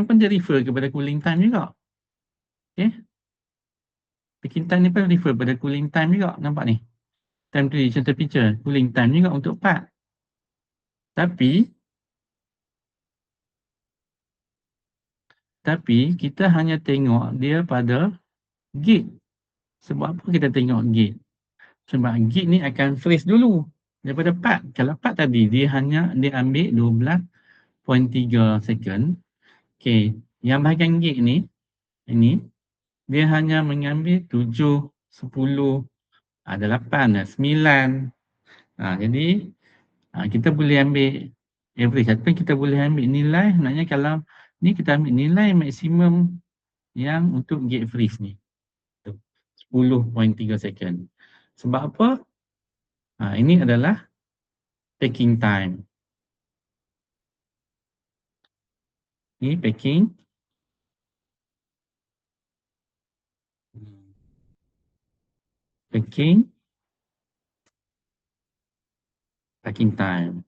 pun dia refer kepada cooling time juga. Okay. Packing time ni pun refer pada cooling time juga. Nampak ni? Time duration temperature. Cooling time juga untuk part. Tapi kita hanya tengok dia pada gate. Sebab apa kita tengok gate? Sebab gate ni akan freeze dulu daripada part. Kalau part tadi dia ambil 12.3 second. Okay. Yang bahagian gate ni, ini dia hanya mengambil 7, 10, ada 8, 9. Jadi kita boleh ambil average ataupun kita boleh ambil nilai, maknanya kalau ni kita ambil nilai maksimum yang untuk gate freeze ni 10.3 second. Sebab apa? Ini adalah packing time. Ni packing time.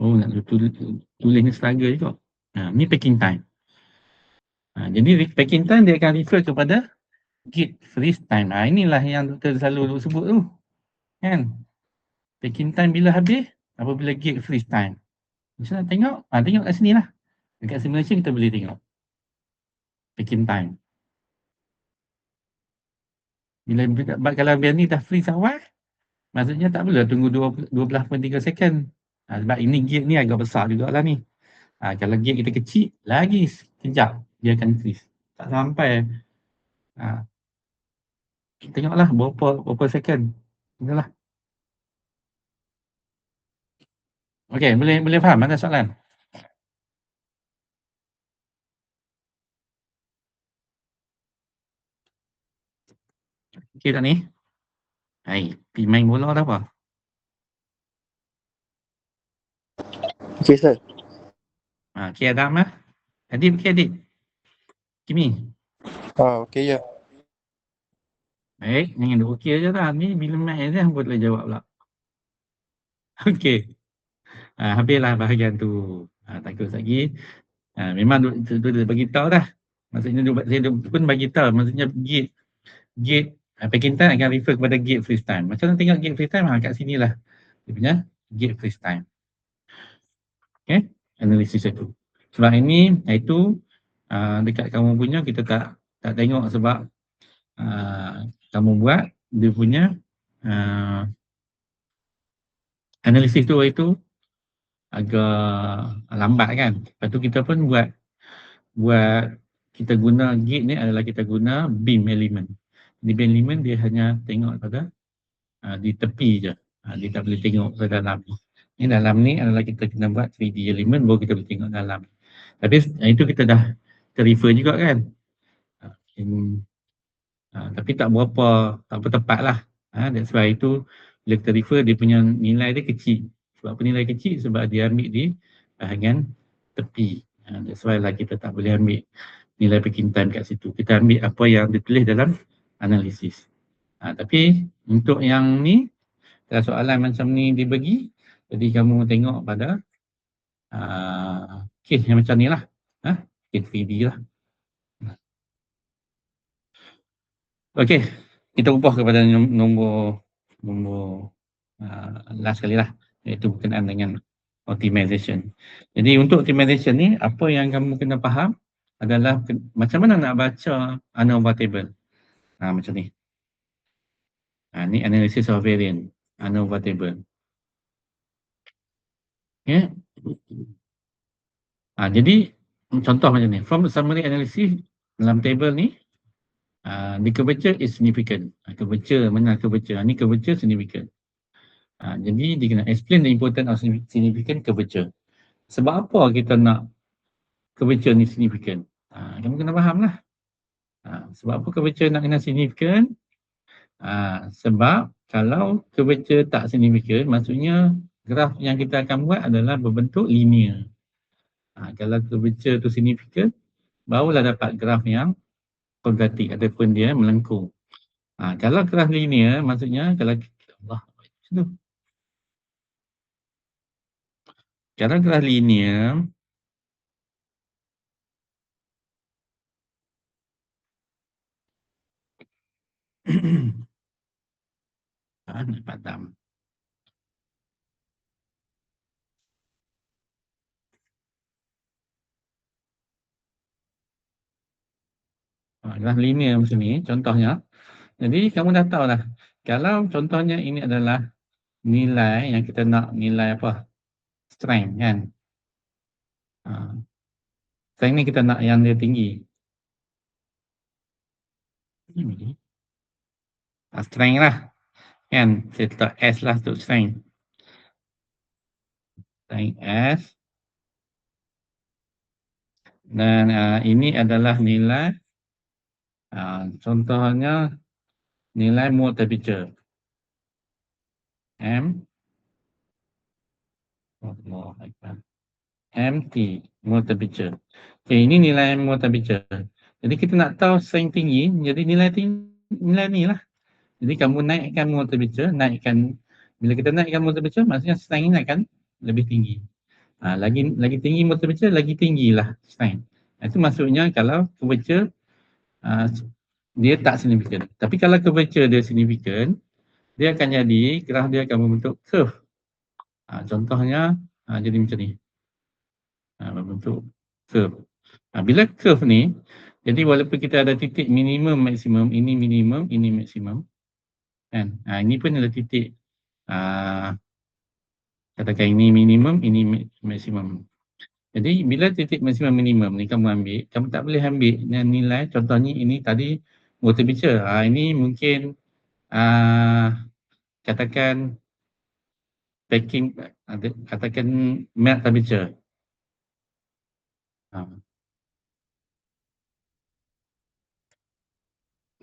Oh, nak tulis ni struggle juga. Ni packing time. Jadi packing time dia akan refer kepada gate freeze time. Inilah yang doktor selalu sebut tu. Kan? Packing time bila habis, apabila gate freeze time. Macam nak tengok? Tengok kat sini lah. Dekat simulation kita boleh tengok. Packing time. Kalau biar ni dah freeze awal, maksudnya tak perlu tunggu 12.3 second. Sebab ini gate ni agak besar jugalah ni. Kalau gate kita kecil, lagi sekejap dia akan freeze. Tak sampai. Tengoklah berapa second. Itulah. Okey, boleh faham? Ada soalan? Okey tak ni? Hai, pergi main bola dah apa? Okey, sir. Okey, Adam lah. Adib, Adib. Kimi. Okey ya. Baik, jangan duk okey je dah. Ni bila mic je, hampa boleh jawab pula. Okey. Habislah bahagian tu. Takut lagi. Memang dia bagi tahu dah. Maksudnya dia pun bagi tahu. Maksudnya gate packing time akan refer kepada gate freeze time. Macam mana tengok gate freeze time? Kat sini lah. Dia punya gate freeze time. Okay. Analisis itu. Sebab ini, itu dekat kamu punya kita tak tengok sebab kamu buat dia punya analisis tu itu agak lambat kan. Lepas tu kita pun buat kita guna gate ni adalah kita guna beam element. Di beam element dia hanya tengok pada di tepi je. Dia tak boleh tengok ke dalam. Ni dalam ni adalah kita kena buat 3D element baru kita boleh tengok dalam. Tapi itu kita dah refer juga kan. Tapi tak berapa tepat lah. That's why itu bila kita refer dia punya nilai dia kecil. Sebab apa nilai kecil? Sebab dia ambil di bahagian tepi. That's why lah kita tak boleh ambil nilai packing time kat situ. Kita ambil apa yang ditulis dalam analisis. Tapi untuk yang ni, kalau soalan macam ni dibagi, jadi kamu tengok pada case yang macam ni lah. Case 3D lah. Okey, kita ubah kepada nombor last kali lah, iaitu berkenaan dengan optimization. Jadi untuk optimization ni, apa yang kamu kena faham adalah macam mana nak baca ANOVA table. Macam ni. Ni analysis of variance, ANOVA table. Okay. Jadi contoh macam ni, from the summary analysis dalam table ni, the curvature is significant. Curvature, mana curvature? Ni curvature significant. Jadi dia kena explain the importance of significant curvature. sebab apa kita nak curvature ni signifikan? Kamu kena faham lah. Sebab apa curvature nak kena signifikan? Sebab kalau curvature tak signifikan, maksudnya graf yang kita akan buat adalah berbentuk linear. Kalau curvature tu signifikan, barulah dapat graf yang kuadratik ataupun dia melengkung. Kalau graf linear, maksudnya kalau Allah, kalau graf linear, nak padam. Graf linear macam ni, contohnya. Jadi kamu dah tahu lah, kalau contohnya ini adalah nilai yang kita nak, nilai apa? Strength kan? Strength ni kita nak yang dia tinggi. Strength lah. Kan? Saya letak S lah untuk strength. Strength S. Dan ini adalah nilai, contohnya nilai mole temperature. MT, mole temperature. Okay, ini nilai mole temperature. Jadi kita nak tahu strength tinggi, jadi nilai ni lah. Jadi kamu naikkan mole temperature, bila kita naikkan mole temperature, maksudnya strength ni akan lebih tinggi. Lagi tinggi mole temperature, lagi tinggilah strength. Itu maksudnya kalau curvature dia tak signifikan. Tapi kalau curvature dia signifikan, dia akan jadi, graf dia akan membentuk curve. Contohnya jadi macam ni. Membentuk curve. Bila curve ni, jadi walaupun kita ada titik minimum, maksimum, ini minimum, ini maksimum. Kan? Ini pun ada titik, katakan ini minimum, ini maksimum. Jadi bila titik maksimum minimum ni kamu ambil, kamu tak boleh ambil nilai, contohnya ini tadi mole temperature. Ini mungkin katakan packing, katakan melt temperature.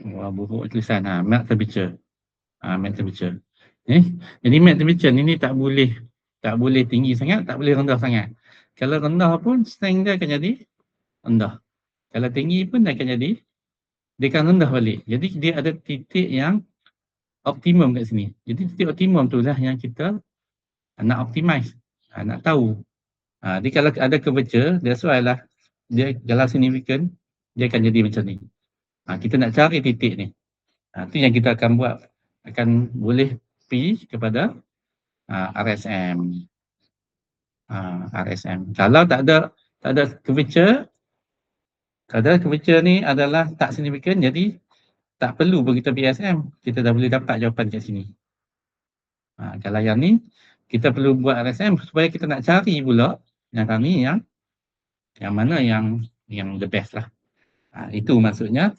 Buruk tulisan. Melt temperature. Melt temperature. Jadi melt temperature ni tak boleh tinggi sangat, tak boleh rendah sangat. Kalau rendah pun strength dia akan jadi rendah. Kalau tinggi pun dia akan jadi, dia akan rendah balik. Jadi dia ada titik yang optimum kat sini. Jadi titik optimum tu lah yang kita nak optimize, nak tahu. Jadi kalau ada curvature, that's why lah dia kalau significant, dia akan jadi macam ni. Kita nak cari titik ni. Itu yang kita akan buat, akan boleh pergi kepada RSM. RSM. Kalau tak ada curvature, ni adalah tak signifikan, jadi tak perlu pun kita PSM. Kita dah boleh dapat jawapan kat sini. Kalau yang ni, kita perlu buat RSM supaya kita nak cari pula yang kami yang mana yang the best lah. Itu maksudnya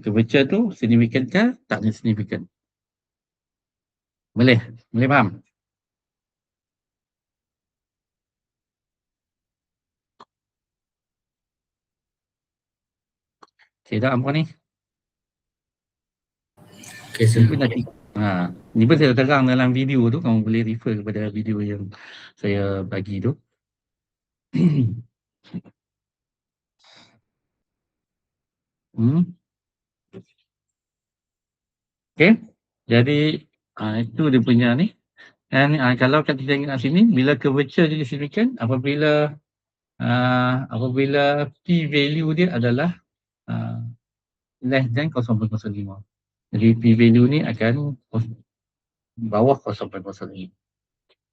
curvature tu signifikan ke tak signifikan. Boleh faham? Okey dah apa ni? Okay, sir. Ni pun saya terang dalam video tu, kamu boleh refer kepada video yang saya bagi tu. Okey. Jadi itu dia punya ni. Dan kalau kita tengok kat sini, bila curvature jadi signifikan, apabila P value dia adalah less than 0.05. Jadi P value ni akan bawah 0.05.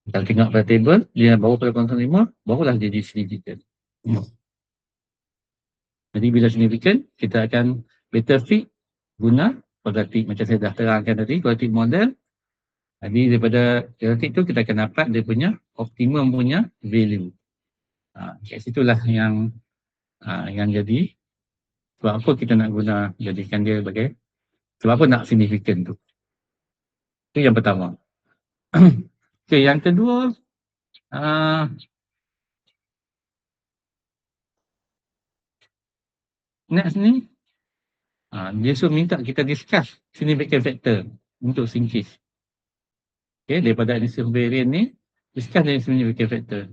Kalau tengok pada table, dia bawah pada 0.05, barulah jadi signifikan. Jadi bila signifikan, kita akan better fit guna kuadratik macam saya dah terangkan tadi, kuadratik model. Jadi daripada kuadratik tu kita akan dapat dia punya optimum punya value. Kat situlah yang jadi sebab apa kita nak guna jadikan dia sebagai, sebab apa nak signifikan tu. Itu yang pertama. Okay, yang kedua, next ni, dia suruh minta kita discuss significant factor untuk sinkage. Okay, daripada addition variant ni, discuss dengan significant factor.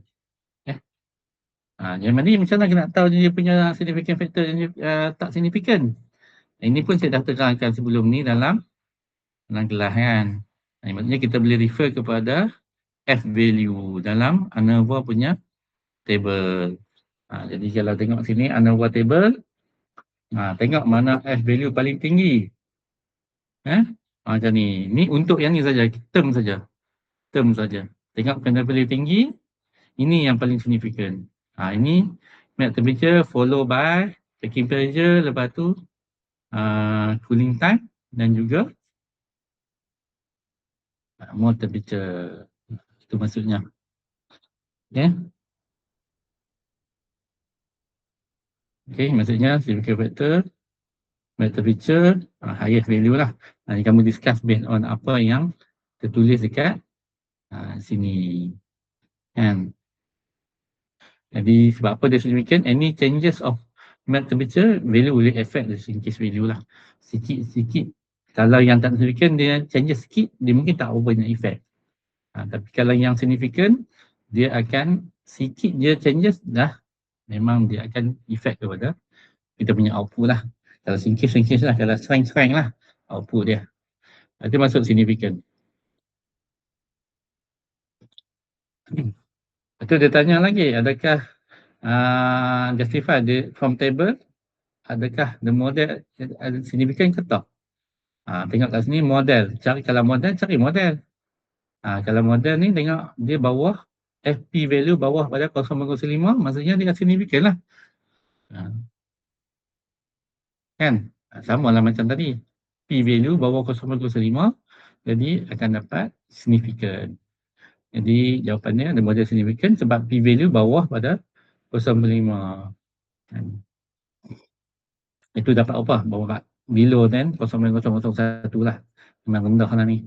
Yang mana macam mana kita nak tahu dia punya significant factor tak signifikan. Ini pun saya dah terangkan sebelum ni dalam kelas kan. Maksudnya kita boleh refer kepada F value dalam ANOVA punya table. Jadi kalau tengok sini ANOVA table, tengok mana F value paling tinggi. Macam ni. Ni untuk yang ni saja, term saja. Term saja. Tengok kena paling tinggi, ini yang paling signifikan. Ini melt temperature follow by taking pressure, lepas tu cooling time dan juga more temperature. Itu maksudnya. Okay. Okay, maksudnya significant factor, melt temperature, highest value lah. Nanti kamu discuss based on apa yang tertulis dekat sini. Kan? Jadi sebab apa dia signifikan? Any changes of melt temperature value boleh affect the sinkage value lah. Sikit-sikit. Kalau yang tak signifikan dia changes sikit, dia mungkin tak banyak effect. Tapi kalau yang signifikan, dia akan sikit dia changes dah memang dia akan effect kepada kita punya output lah. Kalau sinkage lah, kalau strength lah output dia. Itu masuk signifikan. Itu dia tanya lagi, adakah justify from table, adakah the model ada signifikan ke tak? Tengok kat sini model, kalau model cari model. Kalau model ni tengok dia bawah FP value bawah pada 0.05, maksudnya dia signifikan lah. Kan? Sama lah macam tadi. P value bawah 0.05, jadi akan dapat signifikan. Jadi jawapannya ada model signifikan sebab P value bawah pada 0.5. Itu dapat apa? Bawah below then 0.001 lah. Memang rendah lah ni.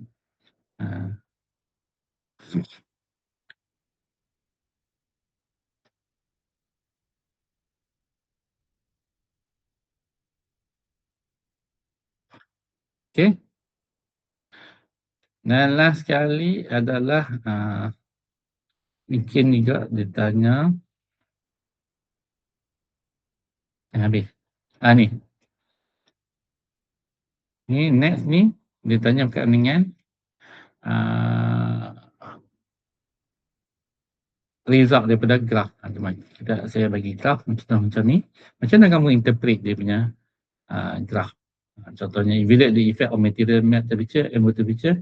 Okay. Dan last sekali adalah mungkin juga dia tanya habis. Ni. Ni next ni dia tanya berkaitan dengan result daripada graf. Saya bagi graf macam ni. Macam mana kamu interpret dia punya graf? Contohnya evaluate the effect of material melt temperature and water temperature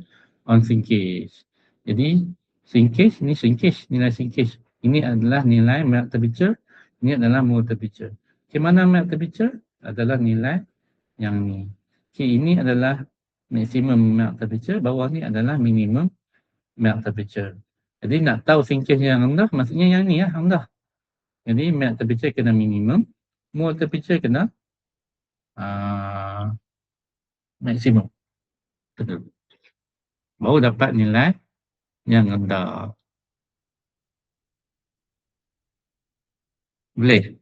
on sinkage. Jadi sinkage, nilai sinkage. Ini adalah nilai melt temperature, ini adalah mole temperature. Okay, mana melt temperature? Adalah nilai yang ni. Okay, ini adalah maximum melt temperature, bawah ni adalah minimum melt temperature. Jadi nak tahu sinkage yang rendah, maksudnya yang ni lah rendah. Jadi melt temperature kena minimum, mole temperature kena maksimum. Betul. Baru dapat nilai yang rendah. Boleh?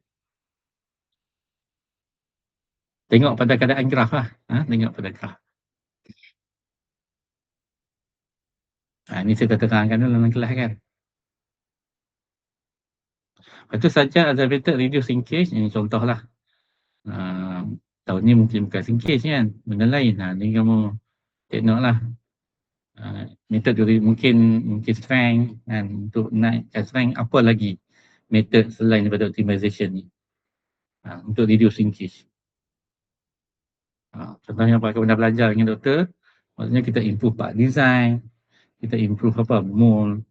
Tengok pada keadaan graf lah. Tengok pada graf. Ini saya terangkan dulu dalam kelas kan. Lepas tu saja observated reduce sinkage. Ini contoh lah. Tahun ni mungkin bukan sinkage kan. Benda lain. Ni kamu tengok lah. Metode mungkin strength kan. Untuk naikkan strength apa lagi metode selain daripada optimization ni. Untuk reduce sinkage. Contohnya apa kita belajar dengan doktor. Maksudnya kita improve part design. Kita improve apa? Mole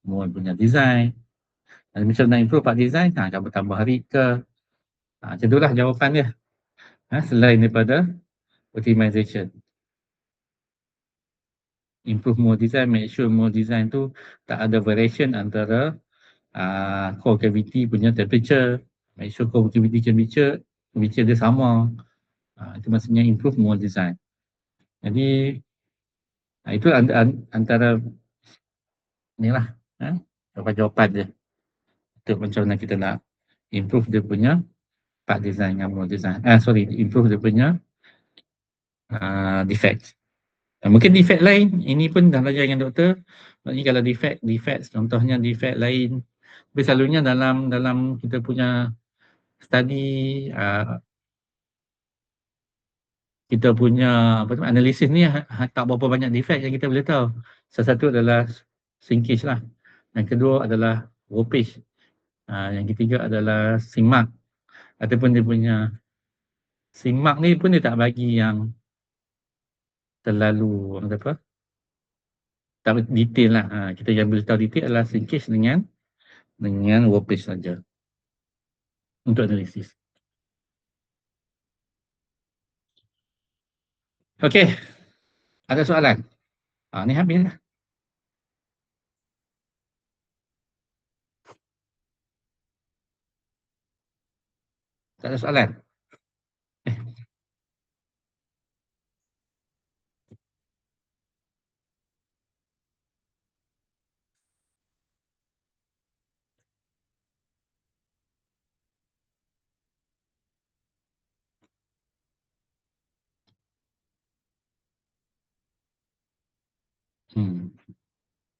punya design. Dan macam nak improve part design, kamu tambah rig ke. Macam itulah jawapan dia. Selain daripada optimization. Improve more design, make sure more design tu tak ada variation antara core cavity punya temperature. Make sure core cavity temperature dia sama. Itu maksudnya improve more design. Jadi itu antara ni lah jawapan-jawapan dia untuk macam mana kita nak improve dia punya part design kamu design. Improve dia punya defect. Mungkin defect lain, ini pun dah belajar dengan doktor. Maksudnya kalau defect contohnya defect lain. Tapi selalunya dalam kita punya study, kita punya analisis ni tak berapa banyak defect yang kita boleh tahu. Salah satu adalah shrinkage lah. Yang kedua adalah warpage. Yang ketiga adalah seam mark. Ataupun dia punya seam mark ni pun dia tak bagi yang terlalu tak detail lah. Kita yang boleh tahu detail adalah shrinkage dengan warpage saja untuk analisis. Okey, ada soalan? Ni habis lah. Tak ada soalan?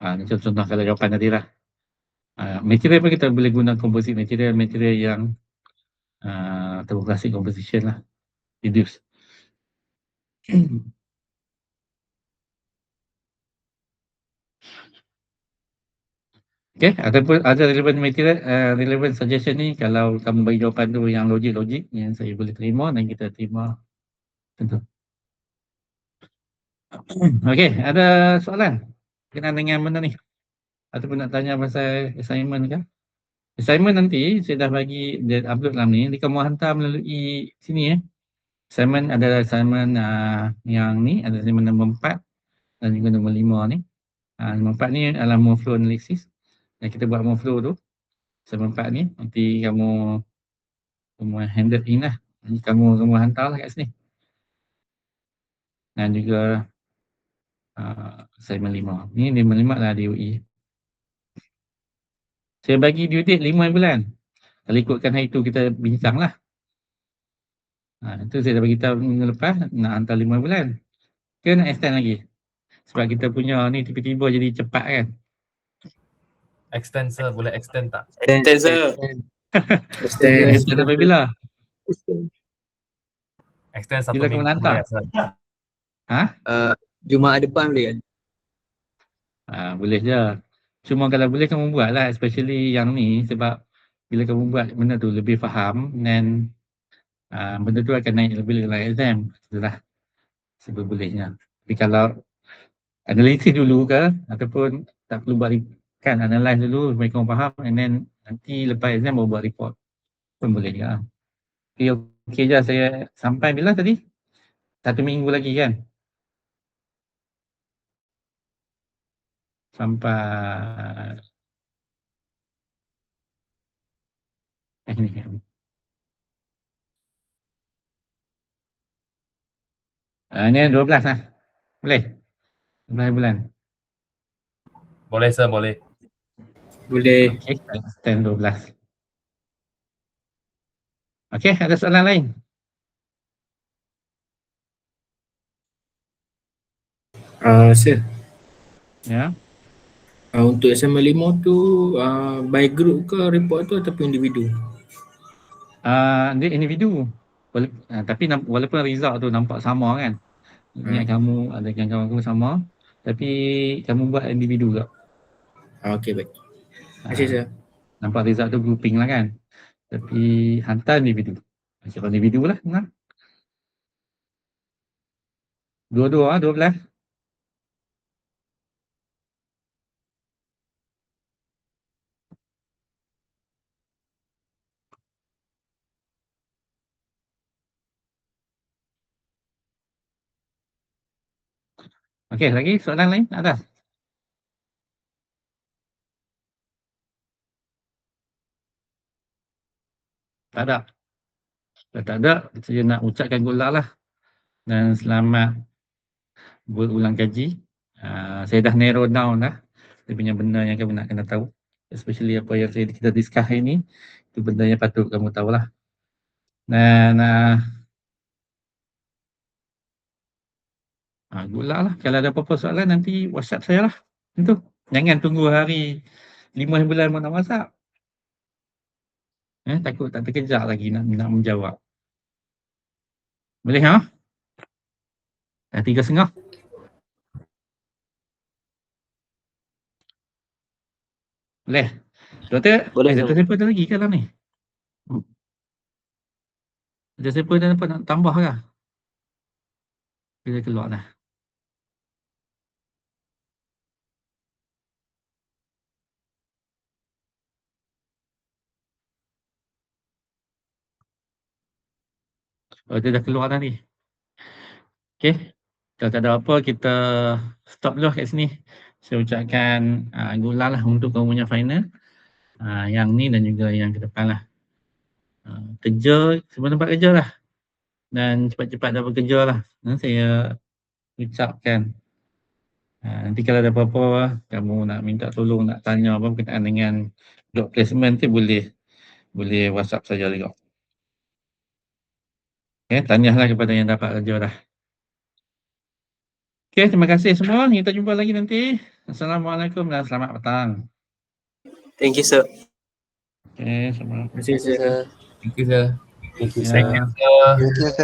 Ni contoh kalau jawapan tadi lah. Material pun kita boleh guna composite material yang thermoplastic composition lah. Reduce. Okay, ataupun ada relevant material, relevant suggestion ni kalau kamu bagi jawapan tu yang logik yang saya boleh terima dan kita terima tentu. Okay, ada soalan berkenaan dengan benda ni? Ataupun nak tanya pasal assignment ke? Assignment nanti saya dah bagi, dia upload dalam ni, kamu hantar melalui sini Assignment ada assignment yang ni, ada assignment nombor 4 dan juga nombor 5 ni. Nombor 4 ni adalah move flow analysis. Dan kita buat move flow tu. Assignment 4 ni, nanti kamu handle in lah. Nanti kamu hantar lah kat sini. Dan juga assignment 5. Ni 5 lah DOE. Saya bagi due date 5 bulan. Kalau ikutkan hari tu kita bincang lah. Itu saya dah bagi tahu minggu lepas nak hantar 5 bulan. Ke nak extend lagi? Sebab kita punya ni tiba-tiba jadi cepat kan. Extend sir, boleh extend tak? Extend sir. Extend sampai bila? Extend 1 Bila kamu minggu nak hantar? boleh, sir. Jumaat depan boleh kan? Boleh je. Cuma kalau boleh kamu buat lah, especially yang ni sebab bila kamu buat benda tu lebih faham dan benda tu akan naik lebih dalam exam setelah sebolehnya. Tapi kalau analisis dulu ke ataupun tak perlu buat kan analyze dulu supaya kamu faham and then nanti lepas exam baru buat report pun boleh juga. Okey je saya sampai bila tadi? 1 minggu lagi kan? Sampai ni. Ni 12 lah. Boleh? 12 bulan. Boleh sir, boleh. Boleh. Okey, extend 12. Okey, ada soalan lain? Sir, Ya. untuk assignment 5 tu by group ke report tu ataupun individu? Dia individu. Tapi walaupun result tu nampak sama kan. Niat kamu ada yang kawan-kawan sama tapi kamu buat individu juga. Okey, baik. Terima kasih sir. Nampak result tu grouping lah kan. Tapi hantar individu. Macam individu lah. Nah. Dua-dua 12. Okey, lagi soalan lain ada? Tak ada. Kalau tak ada, saya nak ucapkan good luck lah. Dan selamat berulang kaji. Saya dah narrow down lah. Dia punya benda yang kamu nak kena tahu. Especially apa yang kita discuss hari ni. Itu benda yang patut kamu tahu lah. Dan good luck lah. Kalau ada apa-apa soalan nanti WhatsApp saya lah. Itu. Jangan tunggu hari 5 bulan nak WhatsApp. Takut tak terkejar lagi nak menjawab. Boleh ha? Dah 3.30. Boleh? Doktor? Boleh, Doktor siapa ada lagi ke dalam ni? Ada siapa ada dapat nak tambah ke? Bila keluar dah. Oh, dia dah keluar dah ni. Okey. Kalau tak ada apa, kita stop dulu kat sini. Saya ucapkan good luck lah untuk kamu punya final. Yang ni dan juga yang ke depan lah. Kerja, semua tempat kerja lah. Dan cepat-cepat dapat kerja lah. Saya ucapkan. Nanti kalau ada apa-apa, kamu nak minta tolong, nak tanya apa berkenaan dengan job placement tu boleh WhatsApp saja juga. Okay, tanyalah kepada yang dapat kerja dah. Okay, terima kasih semua. Kita jumpa lagi nanti. Assalamualaikum dan selamat petang. Thank you, sir. Okay, semua. Terima kasih, sir. Thank you, sir. Thank you, Ya. sir. Thank you, sir. Thank you, sir.